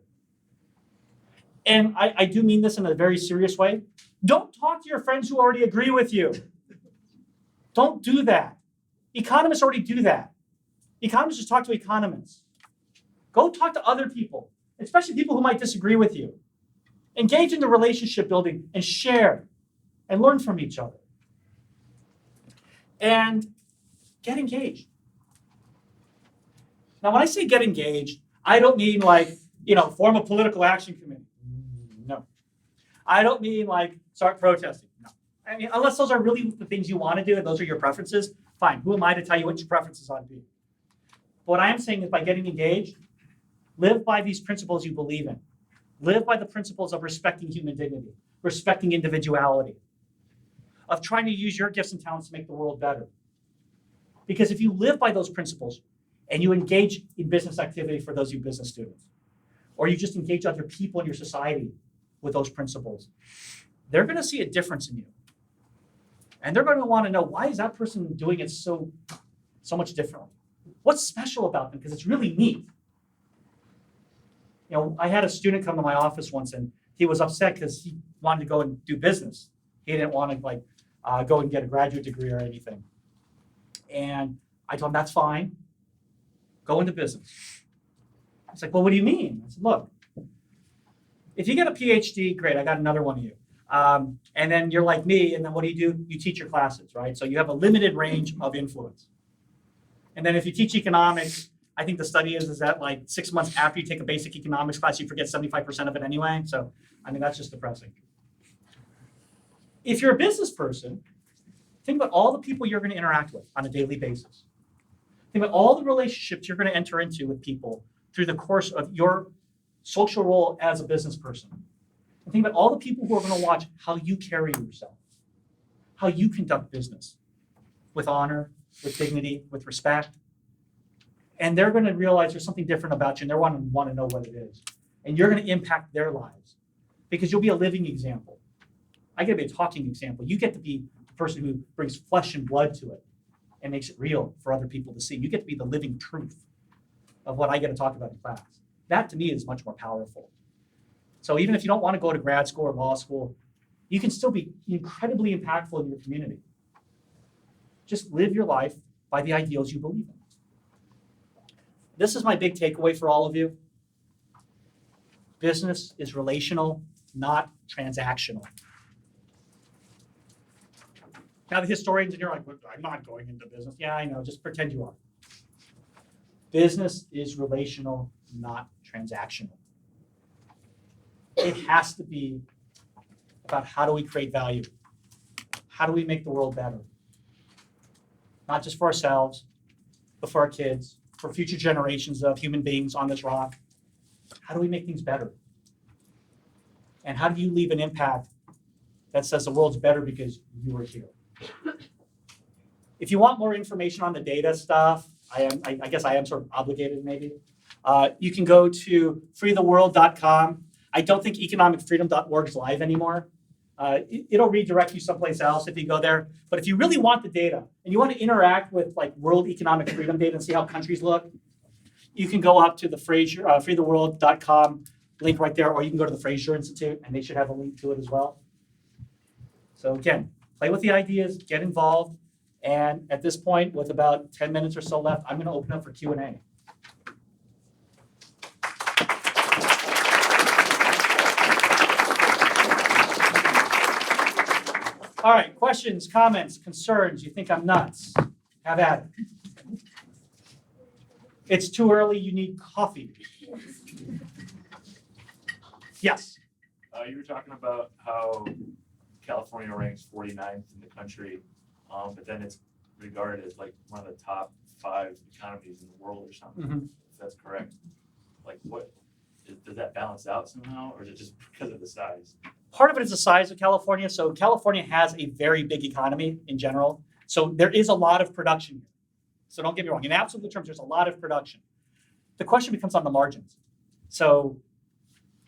And I do mean this in a very serious way. Don't talk to your friends who already agree with you. Don't do that. Economists already do that. Economists just talk to economists. Go talk to other people, especially people who might disagree with you. Engage in the relationship building and share and learn from each other. And get engaged. Now, when I say get engaged, I don't mean form a political action committee. No. I don't mean start protesting. No. I mean, unless those are really the things you want to do and those are your preferences, fine. Who am I to tell you what your preferences ought to be? But what I am saying is by getting engaged, live by these principles you believe in. Live by the principles of respecting human dignity, respecting individuality, of trying to use your gifts and talents to make the world better. Because if you live by those principles and you engage in business activity for those of you business students, or you just engage other people in your society with those principles, they're going to see a difference in you. And they're going to want to know, why is that person doing it so much differently? What's special about them? Because it's really neat. I had a student come to my office once, and he was upset because he wanted to go and do business. He didn't want to go and get a graduate degree or anything. And I told him, that's fine. Go into business. He's like, well, what do you mean? I said, look, if you get a PhD, great, I got another one of you. And then you're like me, and then what do? You teach your classes, right? So you have a limited range of influence. And then if you teach economics, I think the study is that 6 months after you take a basic economics class, you forget 75% of it anyway. So, that's just depressing. If you're a business person, think about all the people you're going to interact with on a daily basis. Think about all the relationships you're going to enter into with people through the course of your social role as a business person. And think about all the people who are going to watch how you carry yourself, how you conduct business with honor, with dignity, with respect. And they're going to realize there's something different about you, and they're going to want to know what it is. And you're going to impact their lives because you'll be a living example. I get to be a talking example. You get to be the person who brings flesh and blood to it and makes it real for other people to see. You get to be the living truth of what I get to talk about in class. That to me is much more powerful. So even if you don't want to go to grad school or law school, you can still be incredibly impactful in your community. Just live your life by the ideals you believe in. This is my big takeaway for all of you. Business is relational, not transactional. Now the historians in here are like, I'm not going into business. Yeah, I know, just pretend you are. Business is relational, not transactional. It has to be about how do we create value? How do we make the world better? Not just for ourselves, but for our kids, for future generations of human beings on this rock. How do we make things better? And how do you leave an impact that says the world's better because you were here? If you want more information on the data stuff, I guess I am sort of obligated maybe. You can go to freetheworld.com. I don't think economicfreedom.org is live anymore. It'll redirect you someplace else if you go there. But if you really want the data and you want to interact with like world economic freedom data and see how countries look, you can go up to the freetheworld.com link right there, or you can go to the Fraser Institute and they should have a link to it as well. So again, play with the ideas, get involved. And at this point, with about 10 minutes or so left, I'm going to open up for Q&A. All right, questions, comments, concerns. You think I'm nuts? Have at it. It's too early, you need coffee. Yes. You were talking about how California ranks 49th in the country, but then it's regarded as like one of the top 5 economies in the world or something. Mm-hmm. If that's correct. Like does that balance out somehow, or is it just because of the size? Part of it is the size of California. So California has a very big economy in general. So there is a lot of production here. So don't get me wrong. In absolute terms, there's a lot of production. The question becomes on the margins. So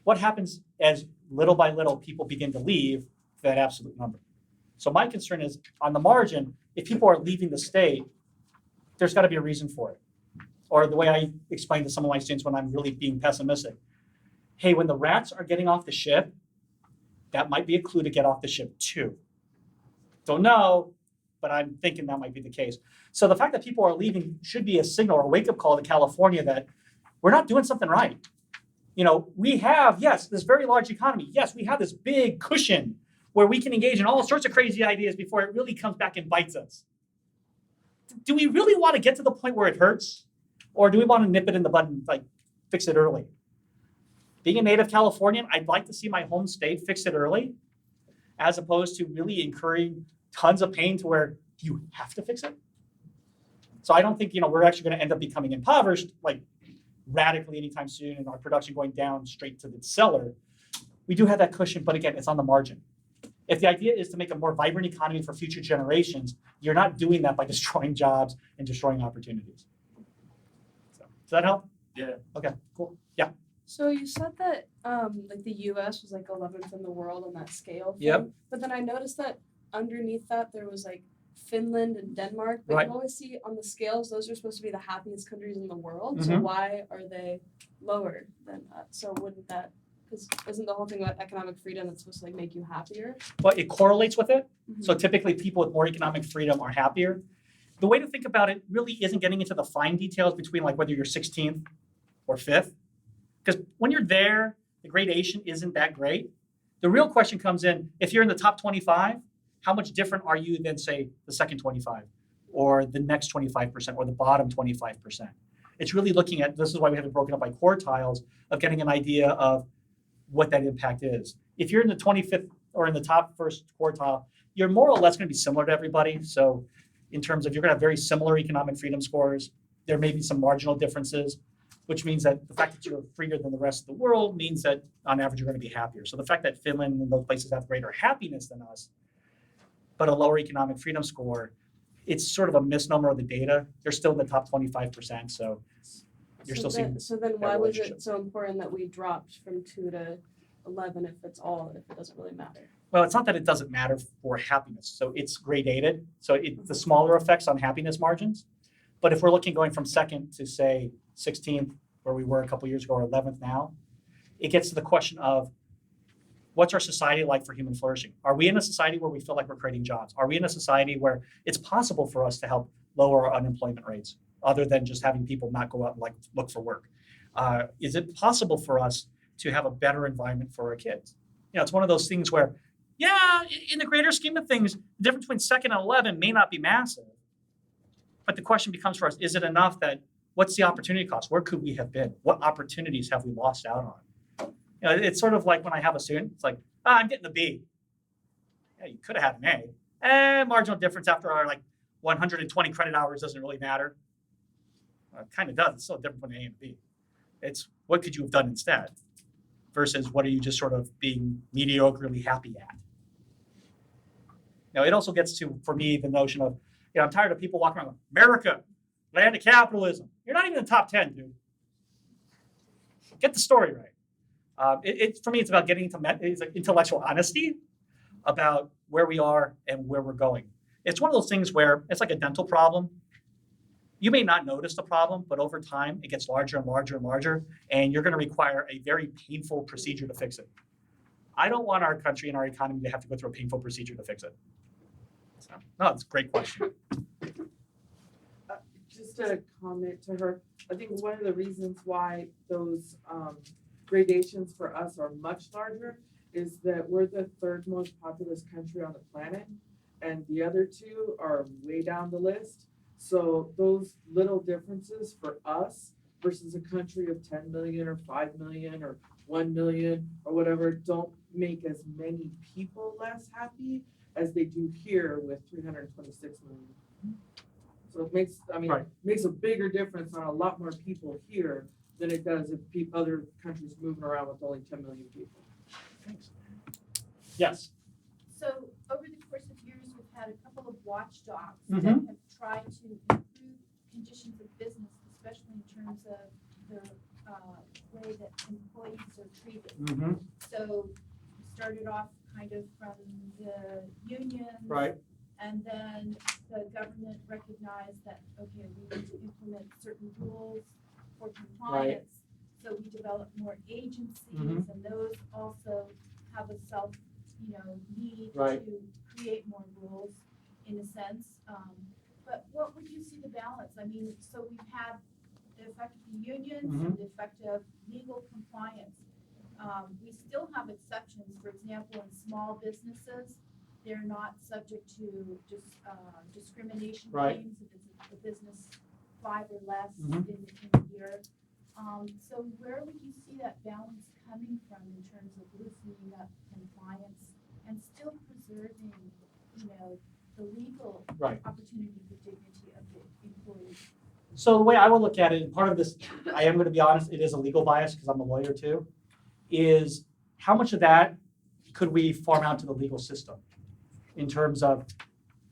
what happens as little by little people begin to leave that absolute number? So my concern is on the margin, if people are leaving the state, there's got to be a reason for it. Or the way I explain to some of my students when I'm really being pessimistic. Hey, when the rats are getting off the ship, that might be a clue to get off the ship too. Don't know, but I'm thinking that might be the case. So the fact that people are leaving should be a signal or a wake-up call to California that we're not doing something right. You know, we have, yes, this very large economy. Yes, we have this big cushion where we can engage in all sorts of crazy ideas before it really comes back and bites us. Do we really want to get to the point where it hurts? Or do we want to nip it in the bud and like fix it early? Being a native Californian, I'd like to see my home state fix it early, as opposed to really incurring tons of pain to where you have to fix it. So I don't think, we're actually going to end up becoming impoverished like radically anytime soon and our production going down straight to the cellar. We do have that cushion, but again, it's on the margin. If the idea is to make a more vibrant economy for future generations, you're not doing that by destroying jobs and destroying opportunities. So, does that help? Yeah. Okay, cool. Yeah. So you said that like the U.S. was like 11th in the world on that scale thing. Yep. But then I noticed that underneath that there was like Finland and Denmark. But Right. you always see on the scales those are supposed to be the happiest countries in the world. Mhm. So why are they lower than that? So wouldn't that, because isn't the whole thing about economic freedom that's supposed to like make you happier? But it correlates with it. Mhm. So typically people with more economic freedom are happier. The way to think about it really isn't getting into the fine details between like whether you're 16th or 5th. Because when you're there, the gradation isn't that great. The real question comes in, if you're in the top 25, how much different are you than, say, the second 25 or the next 25% or the bottom 25%? It's really looking at, this is why we have it broken up by quartiles, of getting an idea of what that impact is. If you're in the 25th or in the top first quartile, you're more or less going to be similar to everybody. So in terms of you're going to have very similar economic freedom scores. There may be some marginal differences. which means that the fact that you're freer than the rest of the world means that on average you're going to be happier. So the fact that Finland and those places have greater happiness than us, but a lower economic freedom score, it's sort of a misnomer of the data. They're still in the top 25%, so you're still seeing. So then that why was relationship. it so important that we dropped from 2 to 11 if it doesn't really matter? Well, it's not that it doesn't matter for happiness. So it's gradated. So the smaller effects on happiness margins. But if we're looking going from second to say 16th, where we were a couple years ago, or 11th now, it gets to the question of what's our society like for human flourishing? Are we in a society where we feel like we're creating jobs? Are we in a society where it's possible for us to help lower our unemployment rates, other than just having people not go out and look for work? Is it possible for us to have a better environment for our kids? It's one of those things where, yeah, in the greater scheme of things, the difference between second and 11 may not be massive. But the question becomes for us, is it enough that what's the opportunity cost? Where could we have been? What opportunities have we lost out on? It's sort of like when I have a student, it's like, I'm getting a B. Yeah, you could have had an A. Marginal difference after our 120 credit hours doesn't really matter. It kind of does. It's still different from an A and a B. It's what could you have done instead versus what are you just sort of being mediocrely happy at? It also gets to, for me, the notion of, I'm tired of people walking around, America, land of capitalism. You're not even in the top 10, dude. Get the story right. For me, it's about getting into intellectual honesty about where we are and where we're going. It's one of those things where it's like a dental problem. You may not notice the problem, but over time, it gets larger and larger and larger, and you're going to require a very painful procedure to fix it. I don't want our country and our economy to have to go through a painful procedure to fix it. So, no, it's a great question. Just a comment to her. I think one of the reasons why those gradations for us are much larger is that we're the third most populous country on the planet, and the other two are way down the list. So those little differences for us versus a country of 10 million or 5 million or 1 million or whatever don't make as many people less happy as they do here with 326 million. So it makes, makes a bigger difference on a lot more people here than it does if other countries moving around with only 10 million people. Thanks. Yes. So over the course of years, we've had a couple of watchdogs Mhm. that have tried to improve conditions of business, especially in terms of the way that employees are treated. Mm-hmm. So we started off kind of from the unions. Right. And then the government recognized that, okay, we need to implement certain rules for compliance. So we developed more agencies, Mhm. and those also have a need Right. to create more rules in a sense. But what would you see the balance? So we've had the effect of the unions Mhm. and the effect of legal compliance. We still have exceptions. For example, in small businesses, they're not subject to discrimination Right. claims if it's a business 5 or less Mhm. in a year. So where would you see that balance coming from in terms of loosening up compliance and still preserving, the legal Right. opportunity for dignity of the employee? So the way I would look at it, and part of this, I am going to be honest, it is a legal bias because I'm a lawyer too, is how much of that could we farm out to the legal system in terms of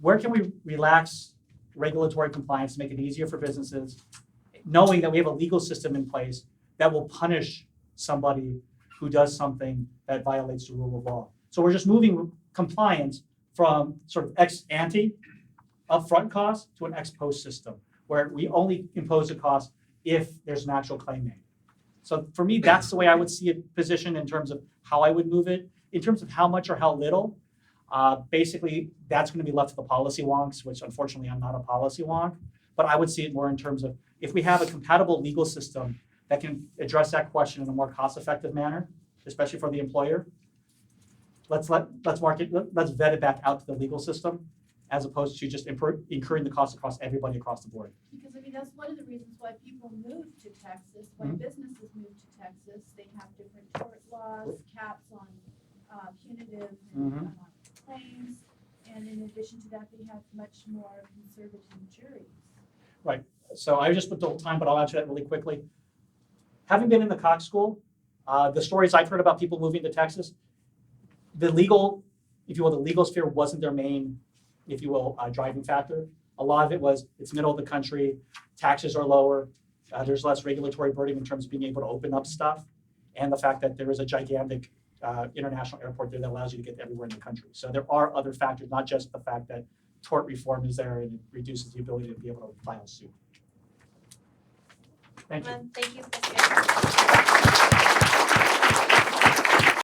where can we relax regulatory compliance to make it easier for businesses, knowing that we have a legal system in place that will punish somebody who does something that violates the rule of law. So we're just moving compliance from sort of ex ante upfront cost to an ex post system where we only impose a cost if there's an actual claim made. So for me, that's the way I would see it positioned in terms of how I would move it. In terms of how much or how little, basically that's going to be left to the policy wonks, which unfortunately I'm not a policy wonk, but I would see it more in terms of if we have a compatible legal system that can address that question in a more cost-effective manner, especially for the employer, let's vet it back out to the legal system as opposed to just incurring the cost across everybody across the board. Because that's one of the reasons why people move to Texas, why Mhm. businesses move to Texas. They have different tort laws, caps on punitive Mhm. claims, and in addition to that, they have much more conservative juries. So I just put the whole time, but I'll answer that really quickly. having been in the Cox School, the stories I've heard about people moving to Texas, the legal, if you will, the legal sphere wasn't their main, if you will, driving factor. A lot of it was it's middle of the country, taxes are lower, there's less regulatory burden in terms of being able to open up stuff, and the fact that there is a gigantic international airport there that allows you to get everywhere in the country. So there are other factors, not just the fact that tort reform is there and it reduces the ability to be able to file suit. Thank you. Thank you.